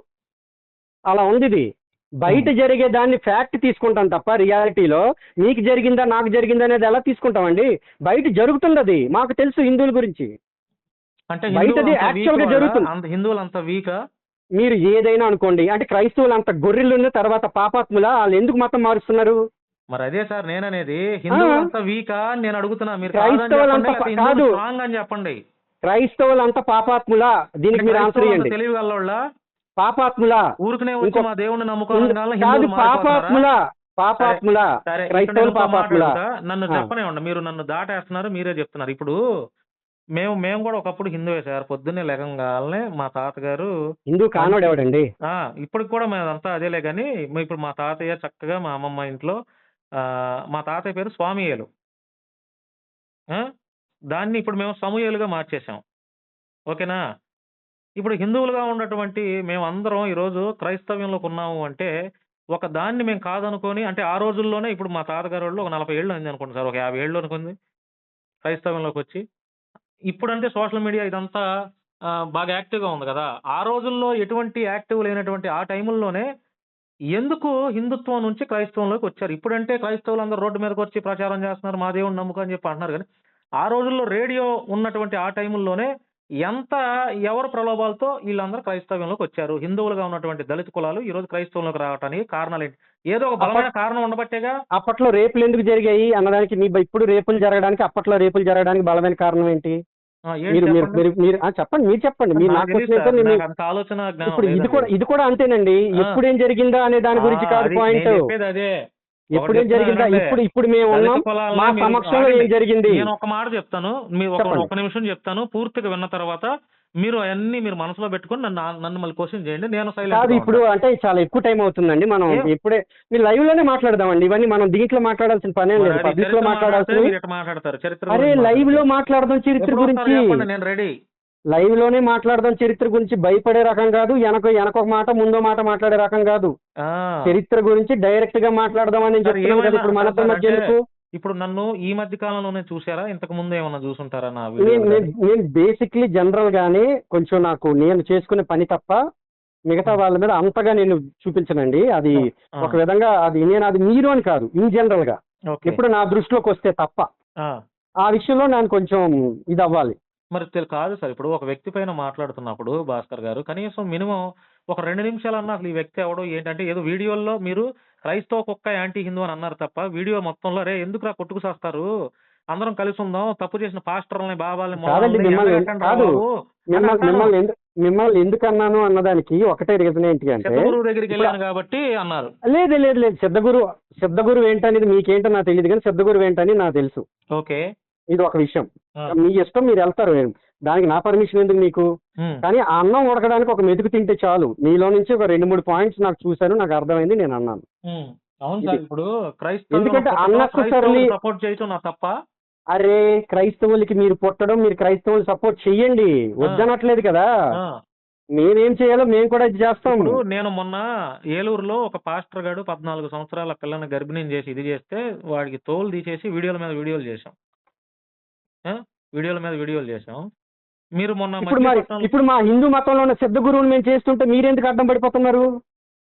అలా ఉంది ఇది. బయట జరిగే దాన్ని ఫ్యాక్ట్ తీసుకుంటాం తప్ప రియాలిటీలో మీకు జరిగిందా నాకు జరిగిందా అనేది ఎలా తీసుకుంటామండి? బయట జరుగుతుంది, అది మాకు తెలుసు. హిందువుల గురించి బయటది యాక్చువల్ గా జరుగుతుంది. హిందువులు అంత వీకా? మీరు ఏదైనా అనుకోండి, అంటే క్రైస్తవులు అంత గొర్రెలు ఉన్న తర్వాత పాపాత్ముల వాళ్ళు ఎందుకు మతం మారుస్తున్నారు? మరి అదే సార్ నేననేది, హిందువులంతా వీకా నేను అడుగుతున్నా. మీరు చెప్పండి. క్రైస్తవులంతా పాపాత్ముల, దీనికి మీరు ఆన్సర్ ఇవ్వండి. తెలియగల పాపాత్ముల ఊరికనే వచ్చి మా దేవుణ్ణి నమ్ముకోవడం పాపాత్ముల క్రైస్తవులు పాపాత్ముల. నన్ను చెప్పనివ్వండి, మీరు నన్ను దాటేస్తున్నారు, మీరే చెప్తున్నారు. ఇప్పుడు మేము మేము కూడా ఒకప్పుడు హిందువే సార్. పొద్దున్నే లెగంగాల్నే మా తాతగారు హిందూ కానోడు మంచి ఎవడండి? ఇప్పటికి కూడా మేమంతా అదేలే గాని, ఇప్పుడు మా తాతయ్య చక్కగా మా అమ్మమ్మ ఇంట్లో మా తాతయ్య పేరు స్వామియేలు. ఆ! దాన్ని ఇప్పుడు మేము సమూయేలుగా మార్చేసాం. ఓకేనా? ఇప్పుడు హిందువులుగా ఉన్నటువంటి మేమందరం ఈరోజు క్రైస్తవ్యంలోకి ఉన్నాము అంటే, ఒక దాన్ని మేము కాదనుకోని అంటే ఆ రోజుల్లోనే ఇప్పుడు మా తాతగారోళ్ళు ఒక 40 ఏళ్ళు అయిందనుకోండి సార్. ఒక 50 ఏళ్ళు అనుకోండి క్రైస్తవంలోకొచ్చి. ఇప్పుడంటే సోషల్ మీడియా ఇదంతా బాగా యాక్టివ్‌గా ఉంది గదా! ఆ రోజుల్లో ఎటువంటి యాక్టివ్ లేనటువంటి ఆ టైముల్లోనే ఎందుకు హిందుత్వం నుంచి క్రైస్తవంలోకొచ్చారు. ఇప్పుడంటే క్రైస్తవులందరూ రోడ్డు మీదకొచ్చి ప్రచారం జేస్తున్నారు. మా దేవుడిని నమ్ముకో అని జెప్పి అంటున్నారు గానీ, ఆ రోజుల్లో రేడియో ఉన్నటువంటి ఆ టైముల్లోనే ఎంత ఎవరి ప్రలోభాలతో ఈళ్ళందరూ క్రైస్తవ్యంలోకొచ్చారు. హిందువులుగా ఉన్నటువంటి దళిత కులాలు ఈరోజు క్రైస్తవంలోకి రావటానికి కారణాలేంటి? ఏదో ఒక అప్పట్ బలమైన కారణం ఉండబట్టేగా. అప్పట్లో రేపులు ఎందుకు జరిగాయి అన్నదానికి ఇప్పుడు రేపులు జరగడానికి, అప్పట్లో రేపులు జరగడానికి బలమైన కారణం ఏంటి? ఏంటి మీరు మీరు చెప్పండి? మీరు మీరు చెప్పండి. మీరు చెప్పండి. మీరు నాకు నాకు తెలీదు క్వెషన్ సార్. అయితే నేను నాకంత ఆలోచన జ్ఞానం ఇప్పుడు లేదండి. ఇది కూడా అంతేనండి. ఆ! ఎప్పుడేం జరిగిందా అనే దాని గురించి కాదు అది పాయింట్. నేను చెప్పేదదే. ఒకటి ఎప్పుడేం చెప్తున్నా జరిగిందా? వినండి. ఇప్పుడు మేము దళిత ఉన్నాం. కులాలని మా మీరు సమక్షంలో ఆగండి. ఏం జరిగింది? నేను ఒక మాట చెప్తాను. మీరు చెప్పండి. ఒక నిమిషం చెప్తాను. పూర్తిగా విన్న తర్వాత మీరు అయన్నీ మీరు మనసులో పెట్టుకొని నన్ను మళ్ళీ క్వెషన్ చేయండి. నేను కాదు సైలెంట్‌గా ఇప్పుడు ఉంటాను. అంటే చాలా ఎక్కువ టైం అవుతుందండి. మనం ఏం ఇప్పుడే మీరు లైవ్ లోనే మాట్లాడదామండి. ఇవన్నీ మనం దీంట్లో మాట్లాడాల్సిన పనేం మరి లేదు. అది పబ్లిక్ లో చరిత్ర మాట్లాడితే మాట్లాడాల్సినవి. మీరు ఎట్ట మాట్లాడతారు? చరిత్ర అరే గురించి లైవ్ లో మాట్లాడితే. మాట్లాడదాం చరిత్ర ఎప్పుడు వస్తారో గురించి. చెప్పండి. నేను రెడీ. లైవ్ లోనే మాట్లాడదాం చరిత్ర గురించి. భయపడే రకం కాదు. వెనకొక మాట ముందో మాట మాట్లాడే రకం కాదు. ఆ! చరిత్ర గురించి డైరెక్ట్ గా మాట్లాడదామని నేను సార్ చెప్తున్నాను కదా. ఏమైనా ఇప్పుడు సార్ మనతో సార్ మధ్య అంటే ఎందుకు? ఇప్పుడు నన్ను ఈ మధ్య కాలంలోనే చూసారా? ఇంతకు ముందు ఏమన్నా చూసుంటారా నా నేను వీడియోలు నేను గాని? నేను బేసిక్లీ జనరల్ గానే కొంచెం నాకు నేను చేసుకునే పని తప్ప మిగతా హ్మ్. వాళ్ళ మీద అంతగా నేను చూపించనండి. అది ఆ! ఒక విధంగా అది మీరు అని కాదు, ఇన్ జనరల్ గా ఓకే. ఎప్పుడు నా దృష్టిలోకి వస్తే తప్ప ఆ! ఆ విషయంలో నేను కొంచెం ఇది అవ్వాలి. మరి కాదు సార్. ఇప్పుడు ఒక వ్యక్తి పైన మాట్లాడుతున్నప్పుడు భాస్కర్ గారు కనీసం మినిమం ఒక 2 నిమిషాలన్నా అసలు ఈ వ్యక్తి ఎవడో ఏంటంటే ఏదో వీడియోల్లో మీరు క్రైస్తవ కుక్క యాంటీ హిందూ అని అన్నారు తప్ప వీడియో మొత్తంలో "అరేయ్! ఎందుకురా కొట్టుకు సస్తారు? అందరం కలిసుందాం. తప్పు చేసిన పాస్టర్‌లని, బాబాల్ని, కాదండి మొల్లాల్ని ఎండగట్టండిరా కాదు బాబు" అని మిమ్మల్ని అంటాను. మిమ్మల్ని ఎందుకు అన్నాను అన్నదానికి ఒకటే రీజన్ ఏంటి అంటే సిద్ధగురువు దగ్గరికి ఇప్పుడు వెళ్ళాను కాబట్టి అన్నారు. లేదు లేదు లేదు సిద్ధగురు ఏంటనేది మీకేంటో నాకు తెలియదు కానీ సిద్ధగురు ఏంటని నాకు తెలుసు. ఓకే. ఇది ఒక విషయం. ఆ! మీ ఇష్టం, మీరు వెళ్తారు. దానికి నా పర్మిషన్ ఎందుకు మీకు? హ్మ్. కానీ ఆ అన్నం ఉడకడానికి ఒక మెతుకు తింటే చాలు. మీలో నుంచి ఒక 2, 3 పాయింట్స్ నాకు చూశాను, నాకు అర్థమైంది, నేను అన్నాను. హ్మ్. అవును ఇది సార్. ఇప్పుడు క్రైస్తవం ఎందుకంటే పుట్టడం, అన్నెసెసర్లీ క్రైస్తవులు సపోర్ట్ చేయటం నా తప్పా? అరే క్రైస్తవులకి మీరు పుట్టడం, మీరు క్రైస్తవులు సపోర్ట్ చెయ్యండి, ఆ! వద్దనట్లేదు కదా. ఆ! మేమేం చేయాలో మేము కూడా ఇది చేస్తాం. ఇప్పుడు నేను మొన్న ఏలూరులో ఒక పాస్టర్ గాడు 14 సంవత్సరాల పిల్లని గర్భిణిని చేసి ఇది చేస్తే వాడికి తోలు తీసేసి వీడియోల మీద వీడియోలు చేశాం. ఆ! వీడియోల మీద వీడియోలు చేశాం. మీరు మొన్న మచిలీపట్నంలో ఇప్పుడు మా హిందూ మతంలో ఉన్న సిద్ధ గురువుని మేము చేస్తుంటే మీరెందుకు అడ్డం పడిపోతున్నారు?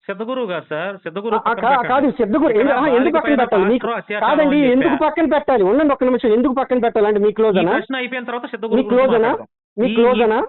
సిద్ధగురువు గారు సార్. సిద్ధగురువు ఆ, పక్కన కాదు పెట్టండి. సిద్ధ గురు ఇక్కడ ఎందుకు బాలిక పక్కన పైన పెట్టాలి మీకు? పాస్టర్ అత్యాచారం కాదండి, అని ఎందుకు చెప్పా. పక్కన పెట్టాలి? ఉండండి ఒక్క నిమిషం. ఎందుకు పక్కన పెట్టాలి అంటే మీ ఈ క్లోజనా? ప్రశ్న అయిపోయిన తర్వాత మీ సిద్ధగురువు గురించి క్లోజనా? మాట్లాడదాం. మీ ఈ ఈ క్లోజనా?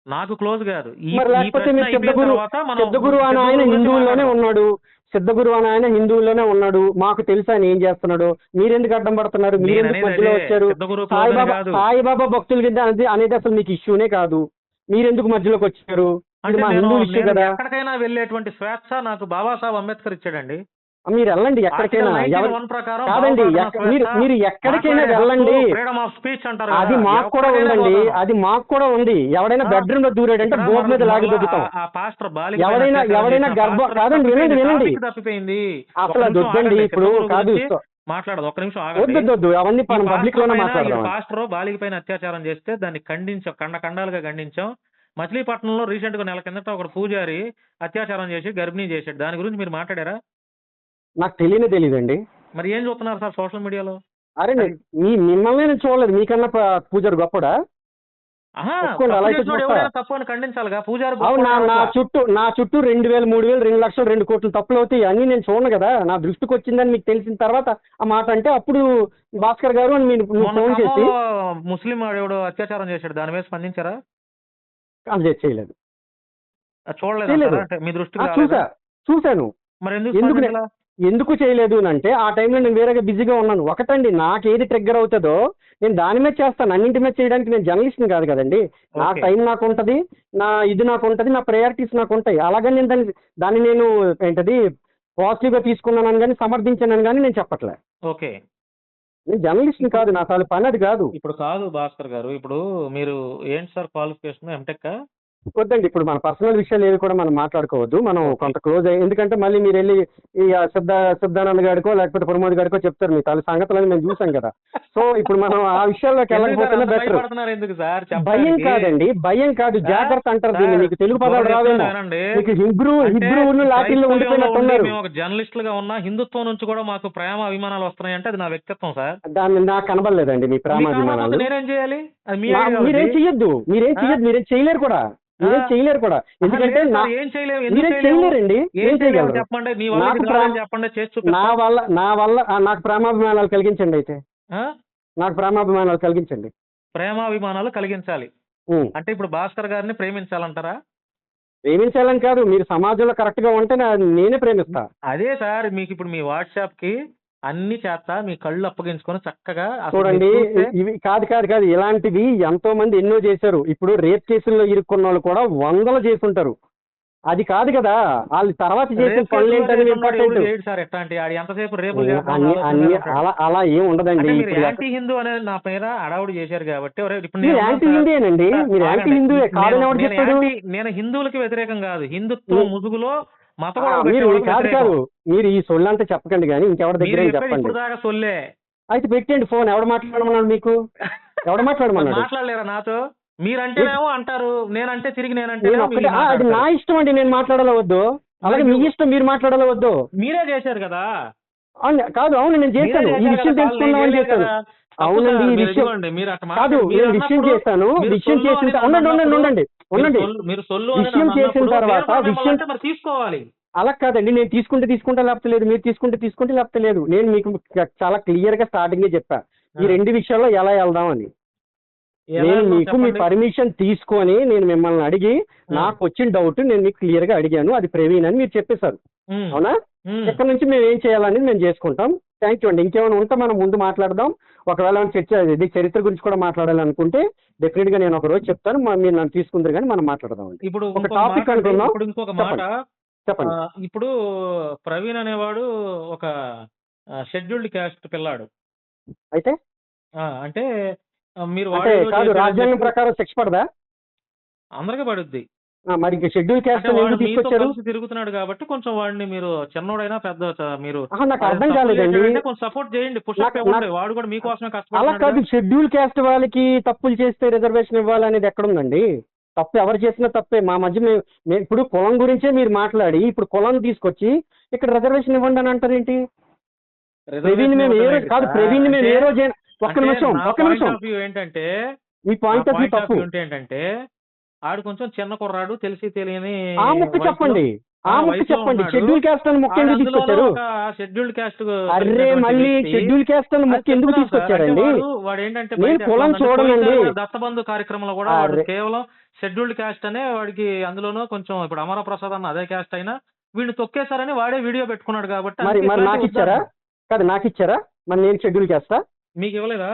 నాకు క్లోజ్ కాదు. ఈ మరి ఈ లేకపోతే ప్రశ్న మీరు అయిపోయిన తర్వాత మనం సిద్ధగురు అని ఆయన సిద్ధగురువు గురించి హిందువుల్లోనే మాట్లాడదాం. ఉన్నాడు. సిద్ధగురు అని ఆయన హిందువుల్లోనే ఉన్నాడు. మాకు తెలుసు ఆయన ఏం చేస్తున్నాడు. మీరెందుకు అడ్డం పడుతున్నారు? మీరెందుకు నేననేది మధ్యలో అదే. వచ్చారు? సిద్ధగురువు క్లోజ్ అని కాదు. సాయిబాబా భక్తుల కింద అనేది అసలు మీకు ఇష్యూనే కాదు. మీరెందుకు మధ్యలోకి వచ్చారు? ఇది అంటే మా నేను హిందూ ఇష్యూ కదా. ఎక్కడికైనా వెళ్ళేటువంటి స్వేచ్ఛ నాకు బాబాసాహెబ్ అంబేద్కర్ ఇచ్చాడండి. మీరు వెళ్ళండి ఎక్కడికైనా. ఆర్టికల్ ఎవరు 91 ప్రకారం కాదండి, మీరు ఎక్కడికైనా వెళ్ళండి. ఫ్రీడమ్ ఆఫ్ స్పీచ్ అంటారు అది కదా. మాకు కూడా ఎక్కడికైనా ఉందండి. పోతాను. అది మాకు కూడా ఉంది. ఎవడైనా ఆ. బెడ్రూమ్ లో దూరాడంటే ఇక్కడ బోర్డు మీద లాగి దొబ్బుతాం. ఆ పాస్టర్ బాలిక ఎవడైనా పైన ఎవడైనా అత్యాచారం గర్భం చేసిన కాదండి, పాస్టర్ వినండి టాపిక్ తప్పిపోయింది. అసలు అది వద్దండి. ఆగండి. ఇప్పుడు సిద్ధగురువు కాదు గురించి మాట్లాడదు. ఒక్క నిమిషం ఆగండి. వద్దు అవన్నీ మనం పబ్లిక్ లోనే మాట్లాడదాం. పాస్టర్ బాలిక పైన అత్యాచారం చేస్తే దాన్ని ఖండించాం, ఖండాలుగా ఖండించాం. మచిలీపట్నంలో రీసెంట్ గా నెల కిందట ఒక పూజారి అత్యాచారం చేసి గర్భిణీ చేశాడు. దాని గురించి మీరు మాట్లాడారా? నాకు తెలియదండి. మరి ఏం చూస్తున్నారు సార్ సోషల్ మీడియాలో? అరే మిమ్మల్ని నేను చూడలేదు. మీకన్నా పూజారి గొప్పడా? ఒప్పుకోండి, అలా అయితే చూస్తా. ఎవరైనా తప్పు అని ఖండించాలిగా. పూజారి అవును, గొప్పవాడు నా చుట్టూ 2,000, 3,000, 2 లక్షలు, 2 కోట్లు తప్పులు అవుతాయి. అన్నీ నేను చూడను కదా. నా దృష్టికి వచ్చిందని మీకు తెలిసిన తర్వాత ఆ మాట అంటే అప్పుడు భాస్కర్ గారు అని మీరు మొన్న ఫోన్ చేసి ఖమ్మంలో ముస్లిం వాడు అత్యాచారం చేశాడు. దాని మీద స్పందించారా? అది చేయలేదు. చూడలేదు అంటే మీ దృష్టికి రాలేదా? చూశాను. మరి ఎందుకు చేయలేదు అంటే ఆ టైంలో నేను వేరేగా బిజీగా ఉన్నాను. ఒకటండి, నాకు ఏది ట్రిగ్గర్ అవుతుందో నేను దాని మీద చేస్తాను. అన్నింటి మీద చేయడానికి నేను జర్నలిస్ట్ని కాదు కదండి. నా టైం నాకు ఉంటుంది, నాకు ఉంటుంది, నా ప్రయారిటీస్ నాకు ఉంటాయి. అలాగని నేను దాన్ని నేను ఏంటది పాజిటివ్గా తీసుకున్నానని కానీ సమర్థించానని కానీ నేను చెప్పట్లే. ఓకే. నేను జర్నలిస్ట్ ఇప్పుడు కాదు, నా అసలు పని అది కాదు. ఇప్పుడు కాదు భాస్కర్ గారు. ఇప్పుడు మీరు ఏంటి సార్ క్వాలిఫికేషన్? ఎంటెక్కా? వద్దండి, ఇప్పుడు మన పర్సనల్ విషయాలు ఏవి కూడా మనం మాట్లాడుకోవద్దు. మనం ఓకే. కొంత క్లోజ్ అయ్యి, ఎందుకంటే మళ్ళీ మీరు వెళ్ళి ఈ సిద్ధానంద్ గారికో లేకపోతే ప్రమోద్ గారికో చెప్తారు మీ తల సంగతులని మేము చూసాం కదా. సో ఇప్పుడు మనం ఆ విషయాల్లోకి ఎందుకు సార్ వెళ్ళకపోతేనే అంత బెటర్. భయపడుతున్నారు ఎందుకు సార్ భయం చెప్పడానికి? కాదండి, భయం కాదు, ఆ? జాగ్రత్త అంటారు దీన్ని. సార్ మీకు తెలుగు ఒకటి పదాలు చెప్తాను రావేమో, వినండి. మీకు హిబ్రూ అంటే హిబ్రూ లాటిన్లో క్రైస్తవ్యంలో ఉండిపోయినట్టు ఉండి ఉన్నారు. మేము ఒక జర్నలిస్టులుగా ఉన్నా హిందుత్వం నుంచి కూడా మాకు ప్రేమ అభిమానాలు వస్తున్నాయి అంటే అది నా వ్యక్తిత్వం సార్. దాన్ని నాకు కనబడలేదండి మీ మీకు ప్రేమాభిమానాలు. కాకపోతే నేనేం చేయాలి? అది మీ మీరేం ఐడియాలజీ. చెయ్యొద్దు, మీరేం ఆ? చెయ్యొద్దు, మీరేం చేయలేరు కూడా, ఆ? మీరేం చేయలేరు కూడా. ఆహా, ఎందుకంటే లేదు నా సార్, ఏం చేయలేము. ఎందుకు మీరేం చేయలేము? చేయలేరండి, ఏం ఏం చేయలేము చేయగలరు? చెప్పండి. మీ వల్ల నాకు ఇది కాదని చెప్పండి, చేసి నా చూపిస్తాం. వల్ల నాకు ప్రేమాభిమానాలు కలిగించండి అయితే. ఆ? నాకు ప్రేమాభిమానాలు కలిగించండి. ప్రేమాభిమానాలు కలిగించాలి ఉం. అంటే ఇప్పుడు భాస్కర్ గారిని ప్రేమించాలంటారా? ప్రేమించాలని కాదు, మీరు సమాజంలో కరెక్ట్ గా ఉంటే నేనే ప్రేమిస్తా. అదే సార్, మీకు ఇప్పుడు మీ వాట్సాప్ కి అన్ని చేస్తా, మీ కళ్ళు అప్పగించుకొని చక్కగా అసలు చూడండి, మీరు చూస్తే ఇవి కాదు ఇలాంటివి ఎంతో మంది ఎన్నో చేశారు. ఇప్పుడు రేప్ కేసుల్లో ఇరుక్కున్న వాళ్ళు కూడా వందలు చేసుంటారు. అది కాదు కదా, వాళ్ళు తర్వాత చేసిన రేపు పనులు కేసులో ఏంటనేది చేస్తున్నాడు ఎవరు ఇంపార్టెంట్. చేయడు సార్. ఎట్లాంటి ఆడు ఎంతసేపు రేపులు అన్ని చేద్దాం అన్ని ఆలోచనగానే ఉంటాడు. అలా ఏం ఉండదండి. అంటే మీరు ఇప్పుడు యాంటీ హిందూ అనేది నా పైన అడావుడు చేశారు కాబట్టి ఇప్పుడు మీరు నేను యాంటీ ఉన్నాను సార్. హిందూయేనండి, సార్, మీరు యాంటీ ఆగండి. హిందూయే కాదని ఎవరు నేను చెప్పాడు? నేను హిందువులకి వ్యతిరేకం కాదు, హిందుత్వం ముసుగులో మత ఆ, గొడవ మీరు పెట్టేవాళ్ళకి కాదు వ్యతిరేకం. మీరు ఈ సొల్లంతా చెప్పకండి కానీ ఇంకెవరి మీరు దగ్గర చెప్పేది చెప్పండి. ఇప్పుడు దాకా సొల్లే. అయితే పెట్టండి ఫోన్, ఎవడు మాట్లాడమన్నాడు మీకు? ఎవడు మాట్లాడమన్నాడు? మాట్లాడలేరా నాతో? మీరంటేనేమో అంటారు, నేనంటే తిరిగి నేనంటే నేను ఒక్కటే అది నా ఇష్టం అండి, నేను మాట్లాడాలో వద్దు. అలాగే మీ ఇష్టం, మీరు మాట్లాడాలో వద్దు. మీరే చేశారు కదా. కాదు, అవును నేను చేశాను, ఈ విషయం తెలుసుకుందామని చేశాను. అవునండి, ఈ విషయం కాదు, నేను విషయం చేశాను. విషయం చేసిన ఉండండి మీరు సొల్లు విషయం చేసిన తర్వాత విషయం తీసుకోవాలి. అలా కాదండి, నేను తీసుకుంటే లేకపోతే లేదు, మీరు తీసుకుంటే లేకపోతే లేదు. నేను మీకు చాలా క్లియర్ గా స్టార్టింగే చెప్పా ఈ రెండు విషయాల్లో ఎలా వెళ్దామని. నేను మీకు మీ పర్మిషన్ తీసుకొని నేను మిమ్మల్ని అడిగి నాకు వచ్చిన డౌట్ నేను మీకు క్లియర్ గా అడిగాను, అది ప్రవీణ్ అని మీరు చెప్పేశారు. అవునా? ఇక్కడ నుంచి మేము ఏం చేయాలనేది మేము చేసుకుంటాం. థ్యాంక్ యూ అండి. ఇంకేమైనా ఉంటే మనం ముందు మాట్లాడదాం. ఒకవేళ చరిత్ర గురించి కూడా మాట్లాడాలనుకుంటే డెఫినెట్ గా నేను ఒక రోజు చెప్తాను, మీరు నన్ను తీసుకుందరు కానీ మనం మాట్లాడదాం అండి. ఇప్పుడు ఒక టాపిక్ అనుకుందాం. ఇప్పుడు ఇంకొక మాట చెప్పండి. ఇప్పుడు ప్రవీణ్ అనేవాడు ఒక షెడ్యూల్డ్ క్యాస్ట్ పిల్లాడు. అయితే అంటే మీరు అంటే కాదు, రాజ్యాంగం ప్రకారం శిక్ష పడదా? అందరికీ పడుద్ది. మరి షెడ్యూల్ క్యాస్ట్ ఎందుకు తీసుకొచ్చారు? తిరుగుతున్నాడు కాబట్టి కొంచెం వాడిని మీరు చిన్నోడైనా పెద్ద మీరు నాకు అర్థం కాలేదండి. కొంచెం సపోర్ట్ చేయండి, పుషప్ ఇవ్వండి. వాడు కూడా మీకోసమే అలా కష్టపడుతున్నాడు. కాదు, షెడ్యూల్ క్యాస్ట్ వాళ్ళకి తప్పులు చేస్తే రిజర్వేషన్ ఇవ్వాలనేది ఎక్కడుందండి? తప్పు ఎవరు చేసినా తప్పే. మా మధ్య ఇప్పుడు కులం గురించే మీరు మాట్లాడి ఇప్పుడు కులం తీసుకొచ్చి ఇక్కడ రిజర్వేషన్ ఇవ్వండి అని అంటారేంటి? ప్రవీణ్ మేము ఏ రోజు కాదు, ప్రవీణ్ మేము ఏ రోజు ఒక్క నిమిషం ఏంటంటే మీ పాయింట్ ఆఫ్ వ్యూ తప్పు ఏంటంటే ఆడు కొంచెం చిన్న కుర్రాడు, తెలిసి తెలియని ఆ ముక్క చెప్పండి, ఆ ముక్క చెప్పండి. షెడ్యూల్ క్యాస్ట్ అని ముక్క ఎందుకు తీసుకొచ్చారు? షెడ్యూల్డ్ క్యాస్ట్ అర్రే మళ్ళీ షెడ్యూల్ క్యాస్ట్ అని ముక్క ఎందుకు తీసుకొచ్చారండి? వాడు ఏంటంటే నేను కులం చూడనండి. దత్తబంధు కార్యక్రమంలో కూడా వాడు కేవలం షెడ్యూల్డ్ క్యాస్ట్ అనే వాడికి, అందులోనూ కొంచెం ఇప్పుడు అమర ప్రసాద్ అన్న అదే క్యాస్ట్ అయినా వీడిని తొక్కేశారని వాడే వీడియో పెట్టుకున్నాడు కాబట్టి. మరి నాకు ఇచ్చారా? కాదు, నాకు ఇచ్చారా? మరి నేను షెడ్యూల్ క్యాస్టా? మీకు ఇవ్వలేదా?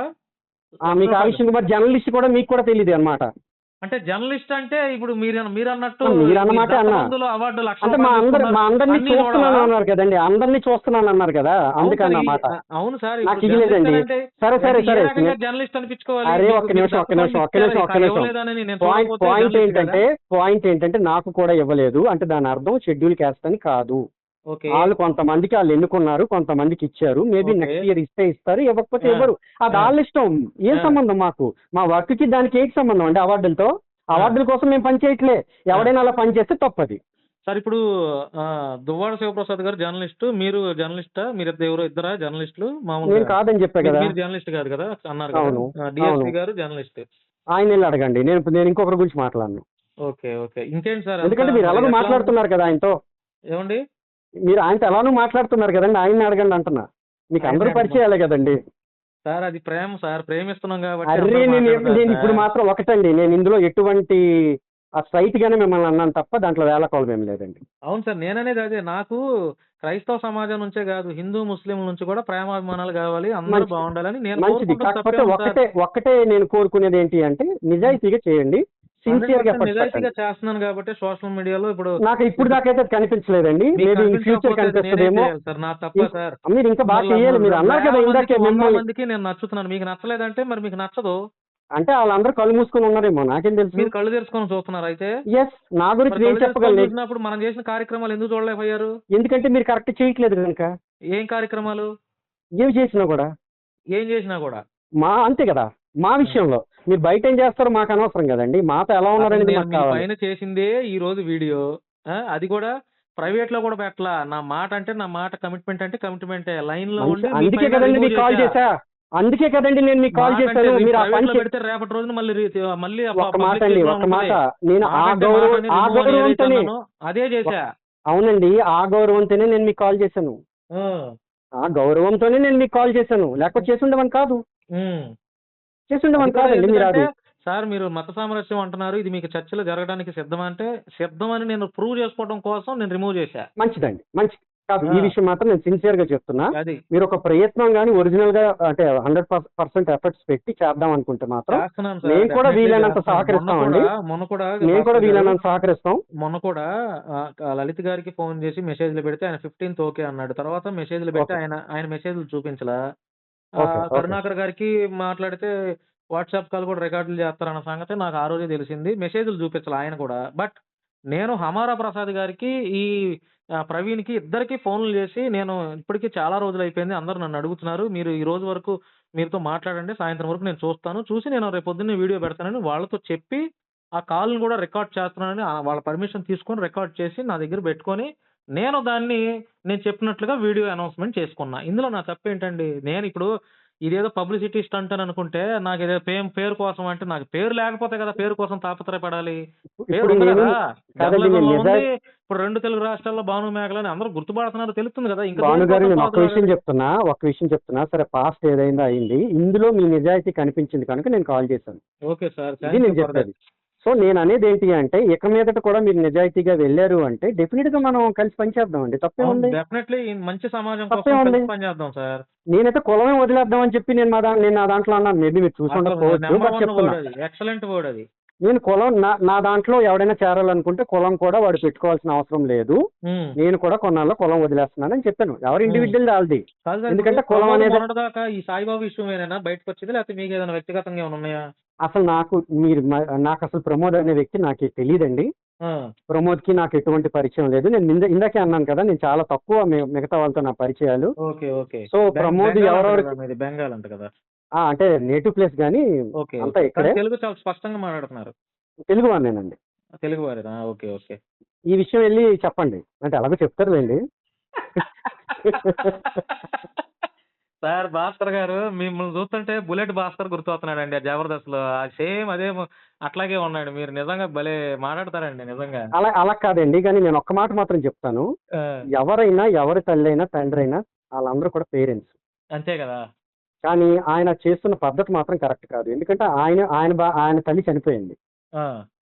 మీకు ఆ విషయం మరి జర్నలిస్ట్ కూడా మీకు కూడా తెలియదు అన్నమాట. అంటే జర్నలిస్ట్ అంటే ఇప్పుడు మీరు అన్నట్టు మీరన్నమాట అన్నా అవార్డు అంటే మా అందరినీ చూస్తున్నాను అన్నారు కదండి, అందరినీ చూస్తున్నాను అన్నారు కదా, అందుకన్నమాట. అవును సార్, నాకు ఇవ్వలేదండి. సరే జర్నలిస్ట్ అనిపించుకోవాలి. అరే ఒక్క నిమిషం పాయింట్ ఏంటంటే నాకు కూడా ఇవ్వలేదు అంటే దాని అర్థం షెడ్యూల్ క్యాస్ట్ అని కాదు. వాళ్ళు కొంతమందికి వాళ్ళు ఎన్నుకున్నారు, కొంతమందికి ఇచ్చారు. మేబీ నెక్స్ట్ ఇయర్ ఇస్తే ఇస్తారు, ఇవ్వకపోతే ఇవ్వరు. అది వాళ్ళ ఇష్టం. ఏం సంబంధం మాకు? మా వర్క్ కి దానికి ఏంటి సంబంధం అండి? అవార్డులతో అవార్డుల కోసం మేము పని చేయట్లే. ఎవడైనా అలా పని చేస్తే తప్పది. సార్ ఇప్పుడు దువ్వాడ శివప్రసాద్ గారు జర్నలిస్ట్, మీరు జర్నలిస్టా? మీరు ఇద్దరా జర్నలిస్టులు? నేను కాదని చెప్పా కదా. మీరు జర్నలిస్ట్ కాదు కదా అన్నారు కదా. డిఎస్పీ గారు జర్నలిస్ట్. ఆయన వెళ్ళి అడగండి, నేను ఇంకొకరి గురించి మాట్లాడను. ఓకే ఇంకేంటి సార్? ఎందుకంటే మీరు ఎలాగో మాట్లాడుతున్నారు కదా ఆయనతో. ఏమండి, మీరు ఆయనతో ఎలానో మాట్లాడుతున్నారు కదండి, ఆయన్ని అడగండి అంటున్నా. మీకు అందరూ పరిచయాలే కదండి సార్. అది ప్రేమ సార్, ప్రేమిస్తున్నాం కాబట్టి. అరే నేను ఇప్పుడు మాత్రం ఒకటండి, నేను ఇందులో ఎటువంటి స్ట్రైట్ గానే మిమ్మల్ని అన్నాను తప్ప దాంట్లో వేళకోళం ఏం లేదండి. అవును సార్, నేననేది అదే. నాకు క్రైస్తవ సమాజం నుంచే కాదు, హిందూ ముస్లిం నుంచి కూడా ప్రేమాభిమానాలు కావాలి, అందరూ బాగుండాలని నేను మంచిది. కాకపోతే ఒక్కటే నేను కోరుకునేది ఏంటి అంటే నిజాయితీగా చేయండి, సిన్సియర్ గా 100% ఎఫర్ట్స్ నిజాయితీగా పెట్టండి. చేస్తున్నాను కాబట్టి సోషల్ మీడియాలో ఇప్పుడు నాకు ఇప్పుడు దాకా అయితే అది కనిపించలేదండి. మీకు మేబీ ఇన్ ఫ్యూచర్ కనిపించకపోతే అది నేనేం కనిపిస్తుందేమో. చేయాలి సార్? నా తప్ప సార్? మీరు ఇంకా బాగా చేయాలి. మీరు అన్నారు వేల కదా మందికి, ఇందాకే వందల మిమ్మల్ని. మందికి నేను నచ్చుతున్నాను. మీకు నచ్చలేదంటే మరి మీకు నచ్చదు. అంటే వాళ్ళందరూ కళ్ళు మూసుకొని ఉన్నారేమో, నాకేం తెలుసు. మీరు కళ్ళు తెరుచుకొని చూస్తున్నారు అయితే. ఎస్, నా గురించి మరి నేను కళ్ళు తెరుచుకొని చెప్పగలను. చూసినప్పుడు మనం చేసిన కార్యక్రమాలు ఎందుకు చూడలేకపోయారు? ఎందుకంటే మీరు కరెక్ట్ చేయట్లేదు కనుక. ఏం కార్యక్రమాలు? ఏమి చేసినా కూడా ఏం చేసినా కూడా అంతే కదా. మా విషయంలో మీరు బయట ఏం చేస్తారో మాకు అనవసరం కదండి. మాతో ఎలా అసలు ఉన్నారనేది నేను మాకు మీ కావాలి. పైన చేసిందే ఈ రోజు వీడియో. అది కూడా ప్రైవేట్ లో కూడా పెట్టలా. నా మాట అంటే నా మాట, కమిట్మెంట్ అంటే కమిట్మెంటే. లైన్ లో ఉండి మీ అందుకే పైన కదండి రిమూవ్ మీకు కాల్ చేశా. చేశా. అందుకే కదండి నేను మీకు కాల్ మాట అంటే చేశాను. మీరు ఆ ప్రైవేట్ పని లో పెడితే రేపటి రోజున మళ్ళీ ఒక్క మాట అండి, ఒక్క మాట. నేను మాట ఆ అంటే మాట అని ఆ remove అని ఏదైతే గౌరవంతోనే, అన్నానో అదే చేశా. అవునండి, ఆ గౌరవంతోనే నేను మీకు కాల్ చేశాను. ఆ. ఆ గౌరవంతోనే నేను మీకు కాల్ చేశాను. లేకపోతే చేసి ఉండమని కాదు. ఉమ్. చేసి అది ఉండమని కూడా కాదండి మీరు ఎందుకంటే అది. సార్ మీరు మత సామరస్యం అంటున్నారు. ఇది మీకు చర్చలో జరగడానికి సిద్ధమా అంటే సిద్ధమని నేను ప్రూవ్ చేసుకోవడం కోసం నేను రిమూవ్ చేశా. మంచిదండి, మంచి కాదు. ఈ ఆ. విషయం మాత్రం నేను సిన్సియర్ గా చెప్తున్నా. అది మీరు ఒక ప్రయత్నం కానీ ఒరిజినల్ గా అంటే 100% ఎఫర్ట్స్ పెట్టి చేద్దాం అనుకుంటే మాత్రం చేస్తున్నాను సార్. నేను కూడా Definitely వీలైనంత చేస్తున్నాను. సహకరిస్తామండి. మొన్న కూడా నేను కూడా భాస్కర్ గారు, వీలైనంత సహకరిస్తాం. మొన్న కూడా లలిత్ గారికి ఫోన్ చేసి మెసేజ్లు పెడితే ఆయన 15th ఓకే అన్నాడు. తర్వాత మెసేజ్లు పెట్టి ఓకే, ఆయన మెసేజ్లు చూపించలా. ఓకే, ఓకే, కరుణాకర్ గారికి మాట్లాడితే వాట్సాప్ కాల్ కూడా రికార్డులు చేస్తారన్న సంగతి నాకు ఆ రోజే తెలిసింది. మెసేజ్లు చూపించాలి ఆయన కూడా. బట్ నేను హమారా ప్రసాద్ గారికి, ఈ ప్రవీణ్‌కి ఇద్దరికీ ఫోన్లు చేసి నేను ఇప్పటికి చాలా రోజులు అయిపోయింది. అందరూ నన్ను అడుగుతున్నారు. మీరు ఈ రోజు వరకు మీతో మాట్లాడండి. సాయంత్రం వరకు నేను చూస్తాను. చూసి నేను రేపు పొద్దున్నే వీడియో పెడతానని వాళ్ళతో చెప్పి ఆ కాల్‌ని కూడా రికార్డ్ చేస్తున్నానని వాళ్ళ పర్మిషన్ తీసుకొని రికార్డ్ చేసి నా దగ్గర పెట్టుకొని నేను దాన్ని నేను చెప్పినట్లుగా వీడియో అనౌన్స్‌మెంట్ చేసుకున్నా. ఇందులో నా తప్పేంటండి? నేనిప్పుడు ఇదేదో పబ్లిసిటీ స్టంట్ అని అనుకుంటే నాకిదే పేరు కోసం అంటే నాకు పేరు లేకపోతే కదా పేరు కోసం తాపత్రయపడాలి. పేరు ఇప్పుడు ఉంది నేను కదా! కాదండి, నేను జర్నలిజంలో ఉంది. నిజాయితీ ఇప్పుడు 2 తెలుగు రాష్ట్రాల్లో భాను మేకలని అందరూ గుర్తుపడుతున్నారు తెలుస్తుంది కదా! ఇంకా భాను గారు, దేనికోసం నేను ఒక్క విషయం పాకులాడేది? చెప్తున్నా. సరే, పాస్ట్ ఏదైందో అయింది. ఇందులో మీ నిజాయితీ కనిపించింది కనుక నేను కాల్ చేశాను. Okay sir. ఇది థాంక్ యూ నేను ఫర్ దట్. చెప్పేది. సో నేను అనేది ఏంటి అంటే, ఇక మీదట కూడా మీరు నిజాయితీగా వెళ్ళారు అంటే డెఫినెట్ గా మనం కలిసి పనిచేద్దామండి. అవును. తప్పేముంది? డెఫినెట్‌లీ మంచి సమాజం కోసం తప్పేముంది? కలిసి పనిచేద్దాం సార్. నేనైతే కులమే వదిలేద్దాం అని చెప్పి నేను నా దాంట్లో అన్నాను. మేబీ మీరు చూసి అసలు ఉండకపోవచ్చు, నంబర్ బట్ 1 చెప్తున్నా. వర్డ్ అది. ఎక్సలెంట్ వర్డ్ అది. నేను కులం నా దాంట్లో ఎవడైనా చేరాలనుకుంటే కులం కూడా వాడు పెట్టుకోవాల్సిన అవసరం లేదు. హ్మ్. నేను కూడా కొన్నాళ్ళు కులం వదిలేస్తున్నానని చెప్పాను. ఎవరి హ్మ్. ఇండివిజువల్ వాళ్ళది. కాదు సార్. ఎందుకంటే ఇప్పుడు కులం ప్రమోద్ అనేది మొన్నటిదాకా ఈ సాయిబాబా విషయమేనా బయటకొచ్చింది? లేకపోతే మీకేదైనా వ్యక్తిగతంగా ఏమైనా ఉన్నాయా? అసలు నాకు అసలు ప్రమోద్ అనే వ్యక్తి నాకు తెలియదండి. ఆ! ప్రమోద్‌కి నాకు ఎటువంటి పరిచయం లేదు. నేను ఇందాకే అన్నాను కదా, నేను చాలా తక్కువ మిగతా వాళ్ళతో నా పరిచయాలు. Okay. Okay. So Pramod Bengal అంట ఎవరెవరికి కదా! మీది బెంగాల్ అంట కదా! అంటే నేటివ్ ప్లేస్ గానీ ఓకే. అంతా ఓకే. ఇక్కడే. కానీ తెలుగు చాలా స్పష్టంగా మాట్లాడుతున్నారు. తెలుగు వాడినేనండి. తెలుగు వారేనా? ఓకే. ఓకే. ఈ విషయం వెళ్ళి చెప్పండి అంటే ఎలాగో చెప్తారులేండి. సార్ భాస్కర్ గారు మిమ్మల్ని చూస్తుంటే బుల్లెట్ భాస్కర్ గుర్తొస్తున్నాడండి. జబర్దస్త్‌లో సేమ్ అదే అట్లాగే ఉన్నాడు. మీరు నిజంగా భలే మాట్లాడతారండి నిజంగా. అలా కాదండి. కానీ నేను ఒక్క మాట మాత్రం చెప్తాను. ఆ! ఎవరైనా, ఎవరి తల్లైనా తండ్రైనా వాళ్ళందరూ కూడా పేరెంట్స్. అంతే కదా! కానీ ఆయన చేస్తున్న పద్ధతి మాత్రం కరెక్ట్ కాదు. ఎందుకంటే ఆయన తల్లి చనిపోయింది. ఆ!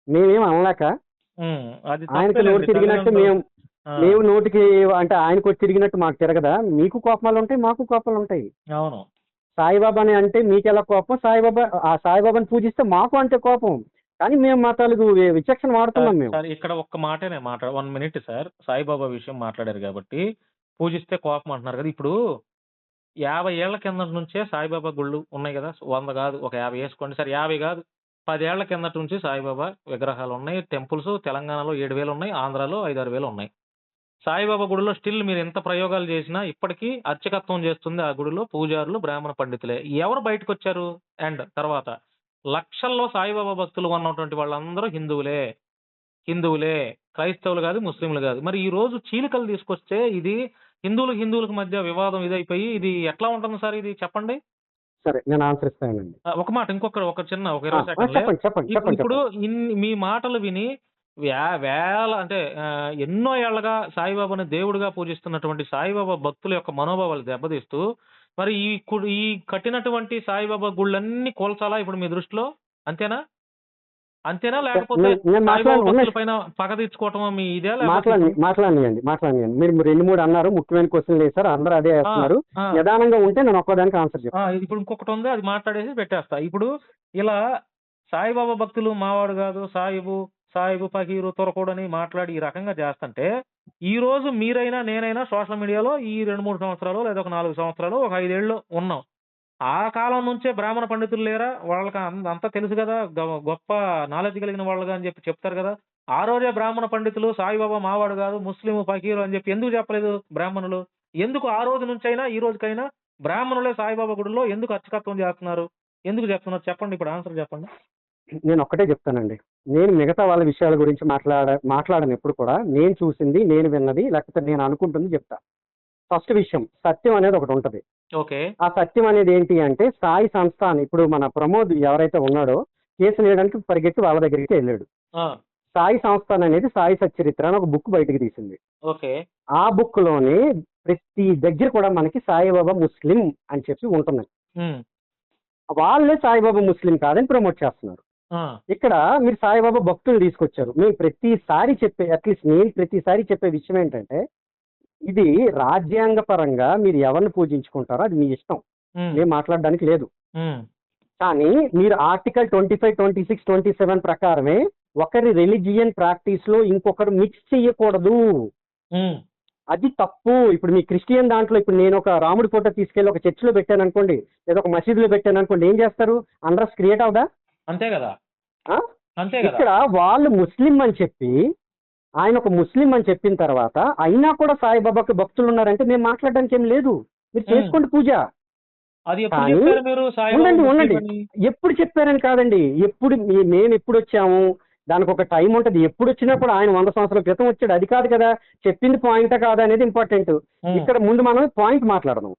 మేమేం అనలేక హ్మ్. అది ఆయనకి నోరు తప్పేలెండి. తిరిగినట్టు తల్లిదండ్రులు ఆ! మేము నోటికి అంటే ఆయనకు తిరిగినట్టు మాకు తిరగదా? మీకు కోపాలుంటాయి, మాకు కోపాలుంటాయి. అవును. సాయిబాబాని అంటే మీకెలా కోపం, సాయిబాబాని పూజిస్తే మాకు అంతే కోపం. కానీ మేము మా తాలూకు విచక్షణ వాడుతున్నాం మేము. సార్ ఇక్కడ ఒక్క మాటే నేను 1 మినిట్ సార్. సాయిబాబా విషయం మాట్లాడారు కాబట్టి పూజిస్తే కోపం అంటున్నారు కదా! ఇప్పుడు 50 ఏళ్ల కిందట నుంచే సాయిబాబా గుళ్ళు ఉన్నాయి కదా! 100 కాదు ఒక 50 ఏసుకోండి. సరే 50 కాదు. 10 ఏళ్ల కిందట నుంచి సాయిబాబా విగ్రహాలు ఉన్నాయి. టెంపుల్స్ తెలంగాణలో 7,000 ఉన్నాయి. ఆంధ్రాలో 5, 6,000 ఉన్నాయి. సాయిబాబా గుడిలో స్టిల్ మీరు ఎంత ప్రయోగాలు చేసినా ఇప్పటికీ అర్చకత్వం చేస్తుంది ఆ గుడిలో పూజారులు, బ్రాహ్మణ పండితులే. ఎవరు బయటకొచ్చారు? అండ్ తర్వాత లక్షల్లో సాయిబాబా భక్తులు ఉన్నటువంటి వాళ్ళందరూ హిందువులే. క్రైస్తవులు కాదు, ముస్లింలు కాదు. మరి ఈ రోజు చీలికలు తీసుకొస్తే ఇది హిందువులకు మధ్య వివాదం ఇదైపోయి ఇది ఎట్లా ఉంటుంది సార్ ఇది చెప్పండి? సరే, నేను ఆన్సర్ ఇస్తానండి. ఒక మాట ఒక చిన్న ఒక 20 సెకండ్లే. చెప్పండి. ఇప్పుడు మీ మాటలు విని వేల అంటే ఎన్నో ఏళ్లగా సాయిబాబాని దేవుడిగా పూజిస్తున్నటువంటి సాయిబాబా భక్తుల యొక్క మనోభావాలు దెబ్బతీస్తూ మరి ఈ కట్టినటువంటి సాయిబాబా గుళ్ళన్నీ కూల్చాలా ఇప్పుడు మీ దృష్టిలో? అంతేనా? లేకపోతే సాయిబాబా భక్తుల పైన పగ తీర్చుకోవటమా మీ ఇదే? మాట్లాడనియండి. మీరు 2-3 అన్నారు, ముఖ్యమైన క్వశ్చన్లు వేశారు, అందరూ అదే వేస్తున్నారు. నిదానంగా ఉంటే నేను ఒక్కదానికి ఆన్సర్ చెప్తాను. ఇప్పుడు ఇంకొకటి ఉంది, అది మాట్లాడేసి పెట్టేస్తా. ఇప్పుడు ఇలా సాయిబాబా భక్తులు మావాడు కాదు, సాయిబు ఫకీరు తురకోడని మాట్లాడి ఈ రకంగా చేస్తుంటే, ఈ రోజు మీరైనా నేనైనా సోషల్ మీడియాలో ఈ 2, 3 సంవత్సరాలు లేదా ఒక 4 సంవత్సరాలు, ఒక 5 ఏళ్ళు ఉన్నాం. ఆ కాలం నుంచే బ్రాహ్మణ పండితులు లేరా? వాళ్ళకి అంతా తెలుసు కదా! గొప్ప నాలెడ్జ్ కలిగిన వాళ్ళుగా అని చెప్తారు కదా! ఆ రోజే బ్రాహ్మణ పండితులు సాయిబాబా మావాడు కాదు, ముస్లిం ఫకీరు అని చెప్పి ఎందుకు చెప్పలేదు బ్రాహ్మణులు? ఎందుకు ఆ రోజు నుంచైనా ఈ రోజుకైనా బ్రాహ్మణులే సాయిబాబా గుడిలో ఎందుకు అర్చకత్వం చేస్తున్నారు? ఎందుకు చేస్తున్నారు? చెప్పండి, ఇప్పుడు ఆన్సర్ చెప్పండి. నేను ఒక్కటే చెప్తానండి. నేను మిగతా వాళ్ళ విషయాల గురించి మాట్లాడను ఎప్పుడు కూడా. నేను చూసింది, నేను విన్నది, లేకపోతే నేను అనుకుంటుంది చెప్తా. ఫస్ట్ విషయం, సత్యం అనేది ఒకటి ఉంటది. ఓకే. ఆ సత్యం అనేది ఏంటి అంటే, సాయి సంస్థాన్ ఇప్పుడు మన ప్రమోద్ ఎవరైతే ఉన్నాడో కేసు వేయడానికి పరిగెత్తి వాళ్ళ దగ్గరికి వెళ్ళాడు. ఆ! సాయి సంస్థాన్ అనేది సాయి సచ్చరిత్ర అని ఒక బుక్ బయటకు తీసింది. ఓకే. ఆ బుక్ లోనే ప్రతి దగ్గర కూడా మనకి సాయిబాబా ముస్లిం అని చెప్పి ఉంటున్నాయి. హ్మ్. వాళ్ళే సాయిబాబా ముస్లిం కాదని ప్రమోట్ చేస్తున్నారు. ఆ! ఇక్కడ మీరు సాయిబాబా భక్తులు తీసుకొచ్చారు. మేము ప్రతిసారి చెప్పే, అట్లీస్ట్ నేను ప్రతిసారి చెప్పే విషయం ఏంటంటే, ఇది రాజ్యాంగ పరంగా మీరు ఎవరిని పూజించుకుంటారో అది మీ ఇష్టం. హ్మ్. మేము మాట్లాడడానికి లేదు. హ్మ్. కానీ మీరు ఆర్టికల్ 25, 26, 27 ప్రకారమే ఒకరి రిలీజియన్ ప్రాక్టీస్ లో ఇంకొకరు మిక్స్ చేయకూడదు. హ్మ్. అది తప్పు. ఇప్పుడు మీ క్రిస్టియన్ దాంట్లో ఇప్పుడు నేను ఒక రాముడి ఫోటో తీసుకెళ్లి ఒక చర్చిలో పెట్టాను అనుకోండి, లేదా ఒక మసీదులో పెట్టాను అనుకోండి, ఏం చేస్తారు? అండర్స్ క్రియేట్ అవుదా? అంతే కదా! ఆ? అంతే కదా! ఇక్కడ వాళ్ళు ముస్లిం అని చెప్పి, ఆయన ఒక ముస్లిం అని చెప్పిన తర్వాత అయినా కూడా సాయిబాబాకి భక్తులు ఉన్నారంటే మేము మాట్లాడడానికి ఏం లేదు. మీరు చేసుకోండి పూజ. అది ఎప్పుడు కానీ చెప్పారు మీరు సాయిబాబా ఉండండి ముస్లిం ఉండండి, అని? ఎప్పుడు చెప్పారని కాదండి, ఎప్పుడు మేము ఎప్పుడు వచ్చాము, దానికి ఒక టైం ఉంటది. ఎప్పుడు వచ్చినా కూడా ఆయన 100 సంవత్సరాల క్రితం వచ్చాడు, అది కాదు కదా. చెప్పింది పాయింటా కాదా అనేది ఇంపార్టెంట్. ఇక్కడ ముందు మనం పాయింట్ మాట్లాడదాం.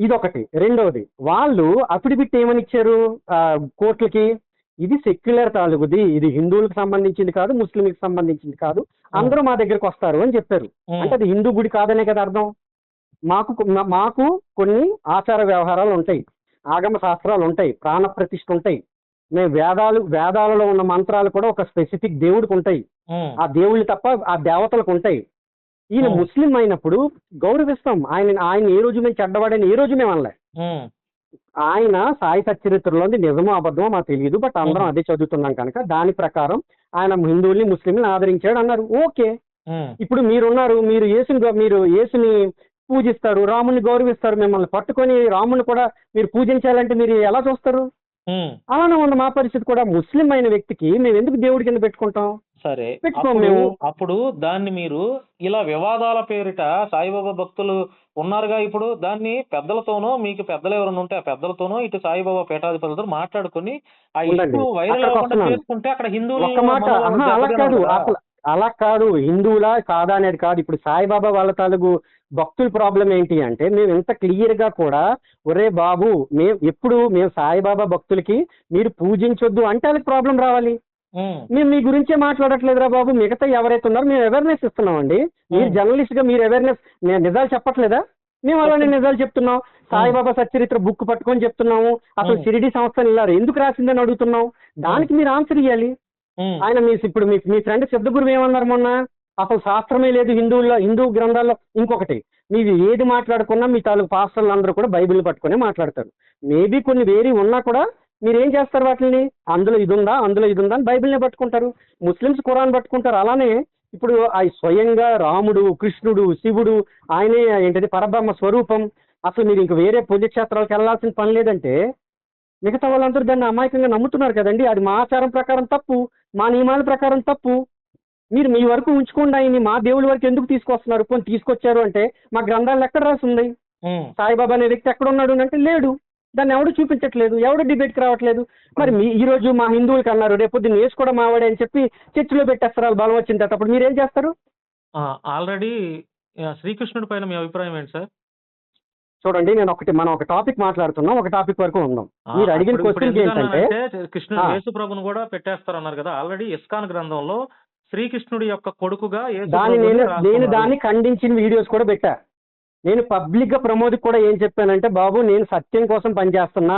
ఇదొకటి. రెండవది, వాళ్ళు అఫిడవిట్ ఏమని ఇచ్చారు కోర్టులకి? ఇది సెక్యులర్ తాలూకుది, ఇది హిందువులకు సంబంధించింది కాదు, ముస్లింలకు సంబంధించింది కాదు, అందరూ మా దగ్గరకు వస్తారు అని చెప్పారు. అంటే అది హిందూ గుడి కాదనే కదా అర్థం. మాకు కొన్ని ఆచార వ్యవహారాలు ఉంటాయి, ఆగమ శాస్త్రాలు ఉంటాయి, ప్రాణ ప్రతిష్ఠ ఉంటాయి. మేము వేదాలలో ఉన్న మంత్రాలు కూడా ఒక స్పెసిఫిక్ దేవుడికి ఉంటాయి. ఆ దేవుళ్ళు తప్ప ఆ దేవతలకు ఉంటాయి. ఈయన ముస్లిం అయినప్పుడు గౌరవిస్తాం. ఆయన ఏ రోజు మేము చెడ్డవాడని ఏ రోజు మేము అనలే. ఆయన సాయి సచ్చరిత్రలోని నిజమో అబద్ధమో మాకు తెలియదు, బట్ అందరం అదే చదువుతున్నాం కనుక దాని ప్రకారం ఆయన హిందువుల్ని ముస్లింని ఆదరించాడు అన్నారు. ఓకే. ఇప్పుడు మీరున్నారు, మీరు యేసుని పూజిస్తారు, రాముని గౌరవిస్తారు. మిమ్మల్ని పట్టుకొని రాముని కూడా మీరు పూజించాలంటే మీరు ఎలా చూస్తారు? అలానే ఉంది మా పరిస్థితి కూడా. ముస్లిం అయిన వ్యక్తికి మేము ఎందుకు దేవుడి కింద పెట్టుకుంటాం? సరే, పెట్టుకోం మేము. అప్పుడు దాన్ని మీరు ఇలా వివాదాల పేరిట సాయిబాబా భక్తులు ఉన్నారుగా, ఇప్పుడు దాన్ని పెద్దలతోనో, మీకు పెద్దలు ఎవరైనా ఉంటే ఆ పెద్దలతోనో, ఇటు సాయిబాబా పీఠాధిపతులతో మాట్లాడుకుని ఆ ఇష్యూ వైరల్ అవ్వకుండా చేసుకుంటే అక్కడ ఒక్క మాట, అలా కాదు, హిందువులా కాదా అనేది కాదు. ఇప్పుడు సాయిబాబా వాళ్ళ తాలూకు భక్తుల ప్రాబ్లం ఏంటి అంటే, మేము ఎంత క్లియర్ గా కూడా, ఒరే బాబు మేము సాయిబాబా భక్తులకి మీరు పూజించొద్దు అంటే వాళ్ళకి ప్రాబ్లం రావాలి. మేము మీ గురించే మాట్లాడట్లేదురా బాబు, మిగతా ఎవరైతే ఉన్నారో మేము అవేర్నెస్ ఇస్తున్నామండి. మీరు జర్నలిస్ట్ గా మీరు అవేర్నెస్, మేము నిజాలు చెప్పట్లేదా? మేము అలానే నిజాలు చెప్తున్నాం. సాయిబాబా సచ్చరిత్ర బుక్ పట్టుకొని చెప్తున్నాము. అసలు షిరిడి సంస్థలు ఇలా ఎందుకు రాసిందని అడుగుతున్నాం. దానికి మీరు ఆన్సర్ ఇవ్వాలి. ఆయన ఇప్పుడు మీ ఫ్రెండ్ సిద్ధగురు ఏమన్నారు మొన్న? అసలు శాస్త్రమే లేదు హిందూ గ్రంథాల్లో. ఇంకొకటి, మీరు ఏది మాట్లాడుకున్నా మీ తాలూకు పాస్టర్లు అందరూ కూడా బైబిల్ పట్టుకునే మాట్లాడతారు. మేబీ కొన్ని వేరే ఉన్నా కూడా మీరు ఏం చేస్తారు? వాటిని అందులో ఇది ఉందా అని బైబిల్నే పట్టుకుంటారు. ముస్లిమ్స్ ఖురాన్ పట్టుకుంటారు. అలానే ఇప్పుడు స్వయంగా రాముడు, కృష్ణుడు, శివుడు, ఆయనే ఏంటది పరబ్రహ్మ స్వరూపం. అసలు మీరు ఇంక వేరే పుణ్యక్షేత్రాలకు వెళ్లాల్సిన పని లేదంటే మిగతా వాళ్ళందరూ దాన్ని అమాయకంగా నమ్ముతున్నారు కదండి. అది మా ఆచారం ప్రకారం తప్పు, మా నియమాల ప్రకారం తప్పు. మీరు మీ వరకు ఉంచుకోండి. ఆయన్ని మా దేవుడి వరకు ఎందుకు తీసుకొస్తున్నారు? పోనీ తీసుకొచ్చారు అంటే మా గ్రంథాలు ఎక్కడ రాసి ఉంది? సాయిబాబా అనే వ్యక్తి ఎక్కడ ఉన్నాడు అంటే లేడు. దాన్ని ఎవడు చూపించట్లేదు, ఎవడు డిబేట్కి రావట్లేదు. మరి ఈ రోజు మా హిందువులకి అన్నారు, రేపు దీన్ని వేసి కూడా మావాడే అని చెప్పి చర్చిలో పెట్టేస్తారు వాళ్ళు బలం వచ్చిన తర్వాత. అప్పుడు మీరేం చేస్తారు? ఆల్రెడీ శ్రీకృష్ణుడి పైన మీ అభిప్రాయం ఏంటి సార్? చూడండి, మనం ఒక టాపిక్ మాట్లాడుతున్నాం, ఒక టాపిక్ వరకు ఉందాం. మీరు అడిగిన క్వశ్చన్ ఏంటంటే కృష్ణుడు యేసు ప్రభుని కూడా పెట్టేస్తారు అన్నారు కదా. ఆల్రెడీ ఇస్కాన్ గ్రంథంలో శ్రీకృష్ణుడి యొక్క కొడుకుగా నేను దాన్ని ఖండించిన వీడియోస్ కూడా పెట్టా. నేను పబ్లిక్ గా ప్రమోద్ కూడా ఏం చెప్పానంటే, బాబు నేను సత్యం కోసం పనిచేస్తున్నా,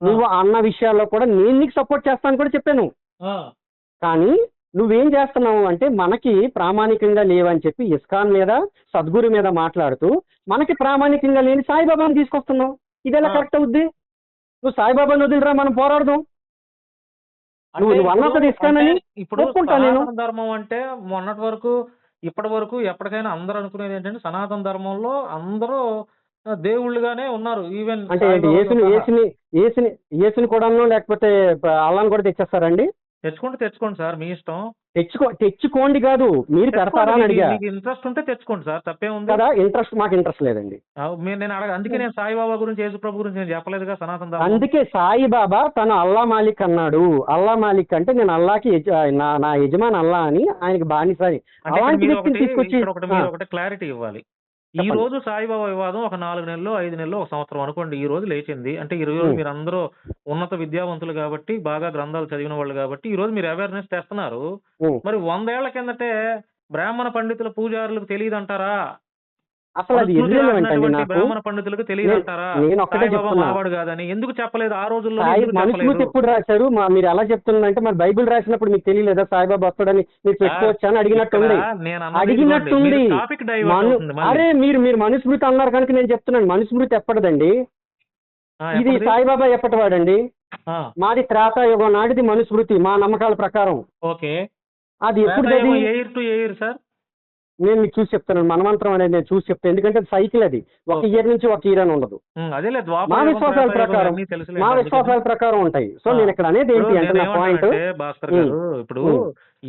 నువ్వు అన్న విషయాల్లో కూడా నేను నీకు సపోర్ట్ చేస్తాను కూడా చెప్పాను. కానీ నువ్వేం చేస్తున్నావు అంటే మనకి ప్రామాణికంగా లేవని చెప్పి ఇస్కాన్ మీద, సద్గురు మీద మాట్లాడుతూ మనకి ప్రామాణికంగా లేని సాయిబాబాని తీసుకొస్తున్నావు. ఇది ఎలా కరెక్ట్ అవుద్ది? నువ్వు సాయిబాబాని వదిలిరా, మనం పోరాడదాం. నువ్వు అంటే నువ్వు ఇప్పుడు అన్నంత ఇస్తానని ఇప్పుడు ఒప్పుకుంటా నేను. సనాతన ధర్మం అంటే మొన్నటి వరకు ఇప్పటి వరకు ఎప్పటికైనా అందరూ అనుకునేది ఏంటంటే సనాతన ధర్మంలో అందరూ దేవుళ్ళుగానే ఉన్నారు. ఈవెన్ అంటే ఏంటి, సాయిబాబాతో సహా. ఏసుని కూడాను లేకపోతే అల్లాని కూడా తెచ్చేస్తారండి? తెచ్చుకోండి సార్, మీ ఇష్టం. తెచ్చుకోండి కాదు, మీరు పెడతారా అని అడిగా మీకు ఇంట్రెస్ట్ ఉంటే తెచ్చుకోండి సార్, తప్పేముంది కదా. మాకు ఇంట్రెస్ట్ లేదండి. నేను అందుకే నేను సాయిబాబా గురించి యేసుప్రభు గురించి నేను చెప్పలేదుగా సనాతన ధర్మం. అందుకే సాయిబాబా తను అల్లా మాలిక్ అన్నాడు. అల్లా మాలిక్ అంటే నేను అల్లాకి నా యజమాని అల్లా అని, ఆయనకి బానిస అని. అంటే ఇక్కడ అలాంటి మీరు వ్యక్తిని తీసుకొచ్చి మీరు ఒకటి క్లారిటీ ఇవ్వాలి. ఈ చెప్పండి. రోజు సాయిబాబా వివాదం ఒక 4 నెలలు 5 నెలలు 1 సంవత్సరం అనుకోండి, ఈ రోజు లేచింది అంటే ఈ రోజు మీరు అందరూ ఉన్నత విద్యావంతులు కాబట్టి, బాగా గ్రంథాలు చదివిన వాళ్ళు కాబట్టి ఈ రోజు మీరు అవేర్నెస్ తెస్తున్నారు. మరి 100 ఏళ్ల కిందటే బ్రాహ్మణ పండితుల పూజారులకు తెలియదంటారా? అసలు అది irrelevant అండి నాకు. బ్రాహ్మణ పండితులకు తెలియదంటారా నేను ఒక్కటే సాయిబాబా చెప్తున్నా. మావాడు కాదని? ఎందుకు చెప్పలేదు ఆ రోజుల్లో? మనుస్మృతి ఎప్పుడు రాశారు? మీరు ఎలా చెప్తున్నారంటే మరి బైబిల్ రాసినప్పుడు మీకు తెలియలేదా సాయిబాబా వస్తాడని? మీరు పెట్టుకోవచ్చా అని అడిగినట్టుంది. అరే మీరు మనుస్మృతి అన్నారు కనుక నేను చెప్తున్నాను. మనుస్మృతి ఎప్పటిదండి? ఇది సాయిబాబా ఎప్పటి వాడండి? మాది త్రేతాయుగం నాటిది మనుస్మృతి, మా నమ్మకాల ప్రకారం. ఓకే, అది ఎప్పుడు సార్? నేను మీకు చూసి చెప్తాను. మనమంత్రం అనేది నేను చూసి చెప్తాను. ఎందుకంటే సైకిల్ అది ఒక ఇయర్ నుంచి ఒక ఇయర్ అని ఉండదు. మా విశ్వాసాల ప్రకారం ఉంటాయి. సో నేను ఇక్కడ అనేది ఏంటి అంటే నా పాయింట్, భాస్కర్ గారు, ఇప్పుడు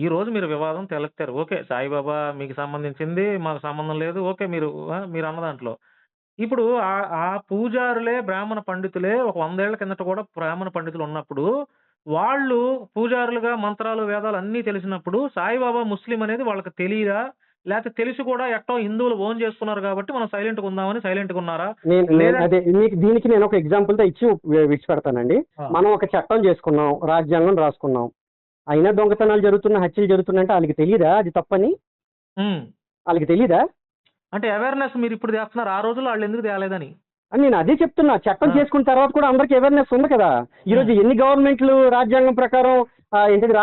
ఈ రోజు మీరు వివాదం తెలెత్తారు. ఓకే, సాయిబాబా మీకు సంబంధించింది, మాకు సంబంధం లేదు. ఓకే, మీరు అన్న దాంట్లో ఇప్పుడు ఆ పూజారులే బ్రాహ్మణ పండితులే ఒక 100 ఏళ్ల కిందట కూడా బ్రాహ్మణ పండితులు ఉన్నప్పుడు వాళ్ళు పూజారులుగా మంత్రాలు వేదాలు అన్నీ తెలిసినప్పుడు సాయిబాబా ముస్లిం అనేది వాళ్ళకి తెలియదా? లేకపోతే తెలిసి కూడా ఎట్టో హిందువులు ఓన్ చేసుకున్నారు కాబట్టి మనం సైలెంట్ గా ఉందామని సైలెంట్ గా ఉన్నారా? అదే మీకు దీనికి నేను ఒక ఎగ్జాంపుల్ తో ఇచ్చి విడిచిపెడతానండి. మనం ఒక చట్టం చేసుకున్నాం, రాజ్యాంగం రాసుకున్నాం, అయినా దొంగతనాలు జరుగుతున్నా, హత్యలు జరుగుతున్నాయంటే వాళ్ళకి తెలియదా అది తప్పని? వాళ్ళకి తెలీదా? అంటే అవేర్నెస్ మీరు ఇప్పుడు చేస్తున్నారు, ఆ రోజుల్లో వాళ్ళు ఎందుకు తేలేదని నేను అదే చెప్తున్నా. చట్టం చేసుకున్న తర్వాత కూడా అందరికి అవేర్నెస్ ఉంది కదా. ఈ రోజు ఎన్ని గవర్నమెంట్లు రాజ్యాంగం ప్రకారం ఏంటంటే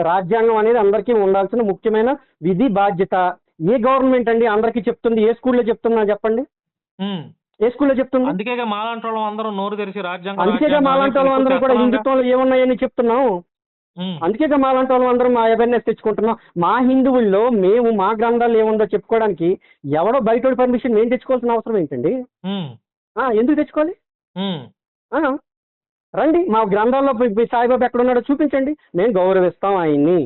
రాజ్యాంగం అనేది అందరికీ ఉండాల్సిన ముఖ్యమైన విధి బాధ్యత. ఏ గవర్నమెంట్ అండి అందరికీ చెప్తుంది? ఏ స్కూల్లో చెప్తున్నా చెప్పండి? ఏ స్కూల్లో చెప్తుంది? అందుకేగా మాలాంటి వాళ్ళం అందరం నోరు తెరిచి రాజ్యాంగం, అందుకేగా మాలాంటి వాళ్ళం అందరం కూడా హిందుత్వంలో ఏమున్నాయని చెప్తున్నాం. అందుకేగా మాలాంటి వాళ్ళం అందరం మా అవేర్నెస్ తెచ్చుకుంటున్నాం. మా హిందువుల్లో మేము మా గ్రంథాలు ఏముందో చెప్పుకోవడానికి ఎవడో బయట పర్మిషన్ మేము తెచ్చుకోవాల్సిన అవసరం ఏంటండి? ఎందుకు తెచ్చుకోవాలి? రండి, మా గ్రంథాల్లో సాయిబాబా ఎక్కడ ఉన్నాడో చూపించండి. మేము గౌరవిస్తాం ఆయన్ని.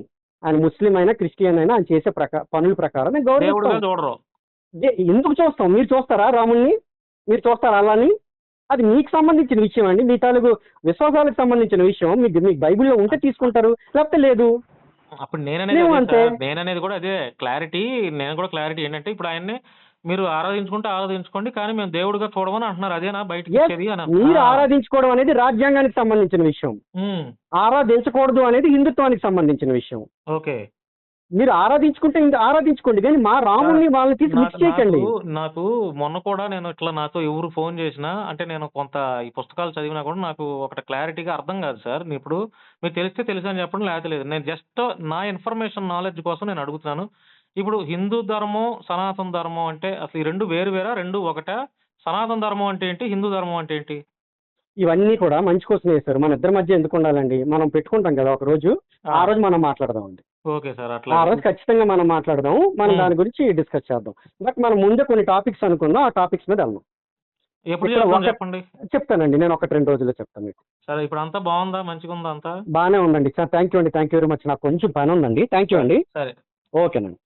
ఆయన ముస్లిం అయినా క్రిస్టియన్ అయినా ఆయన చేసే పనుల ప్రకారం మేము గౌరవిస్తాం. ఎందుకు చూస్తాం? మీరు చూస్తారా రాముణ్ణి? మీరు చూస్తారా అల్లాని? అది మీకు సంబంధించిన విషయం అండి. మీ తాలూకు విశ్వాసాలకు సంబంధించిన విషయం. మీకు బైబిల్లో ఉంటే తీసుకుంటారు, లేకపోతే లేదు. అప్పుడు నేననేది కూడా అదే క్లారిటీ. నేను కూడా క్లారిటీ ఏంటంటే ఇప్పుడు ఆయన్ని మీరు ఆరాధించుకోండి, కానీ మేము దేవుడిగా చూడమని అంటున్నారు. అదేనా బయటకి వచ్చేది? మీరు ఆరాధించుకోవడం అనేది రాజ్యాంగానికి సంబంధించిన విషయం. ఆరాధించకూడదు అనేది హిందుత్వానికి సంబంధించిన విషయం. ఓకే, మీరు ఆరాధించుకోండి, కానీ మా రాముడిని వాళ్ళని తీసి మిక్స్ చేయకండి. నాకు మొన్న కూడా నేను ఇట్లా నాతో ఎవరు ఫోన్ చేసినా అంటే నేను కొంత ఈ పుస్తకాలు చదివినా కూడా నాకు ఒకటి క్లారిటీగా అర్థం కాదు సార్. ఇప్పుడు మీకు తెలిస్తే తెలుసు అని చెప్పడం లేకపోతే లేదు. నేను జస్ట్ నా ఇన్ఫర్మేషన్ నాలెడ్జ్ కోసం నేను అడుగుతున్నాను. ఇప్పుడు హిందూ ధర్మం, సనాతన ధర్మం అంటే అసలు ఈ రెండు వేరు వేరా, రెండు ఒకటా? సనాతన ధర్మం అంటే ఏంటి, హిందూ ధర్మం అంటే ఏంటి? ఇవన్నీ కూడా మంచి కోసం చేస్తారు. మన ఇద్దరి మధ్య ఎందుకు ఉండాలండి? మనం పెట్టుకుంటాం కదా ఒక రోజు, ఆ రోజు మనం మాట్లాడదామండి. ఓకే సార్, అట్లా ఆ రోజు ఖచ్చితంగా మనం మాట్లాడదాం. మనం దాని గురించి డిస్కస్ చేద్దాం. బట్ మనం ముందే కొన్ని టాపిక్స్ అనుకుందాం, ఆ టాపిక్స్ మీద వెళ్దాం. చెప్పండి. చెప్తానండి, నేను 1-2 రోజుల్లో చెప్తాను మీకు. సరే, ఇప్పుడు అంతా బాగుందా? మంచిగా ఉందా? అంతా బాగానే ఉందండి సార్. థ్యాంక్ యూ అండి, థ్యాంక్ యూ వెరీ మచ్. నాకు కొంచెం పని ఉందండి. థ్యాంక్ యూ అండి. సరే, ఓకేనండి.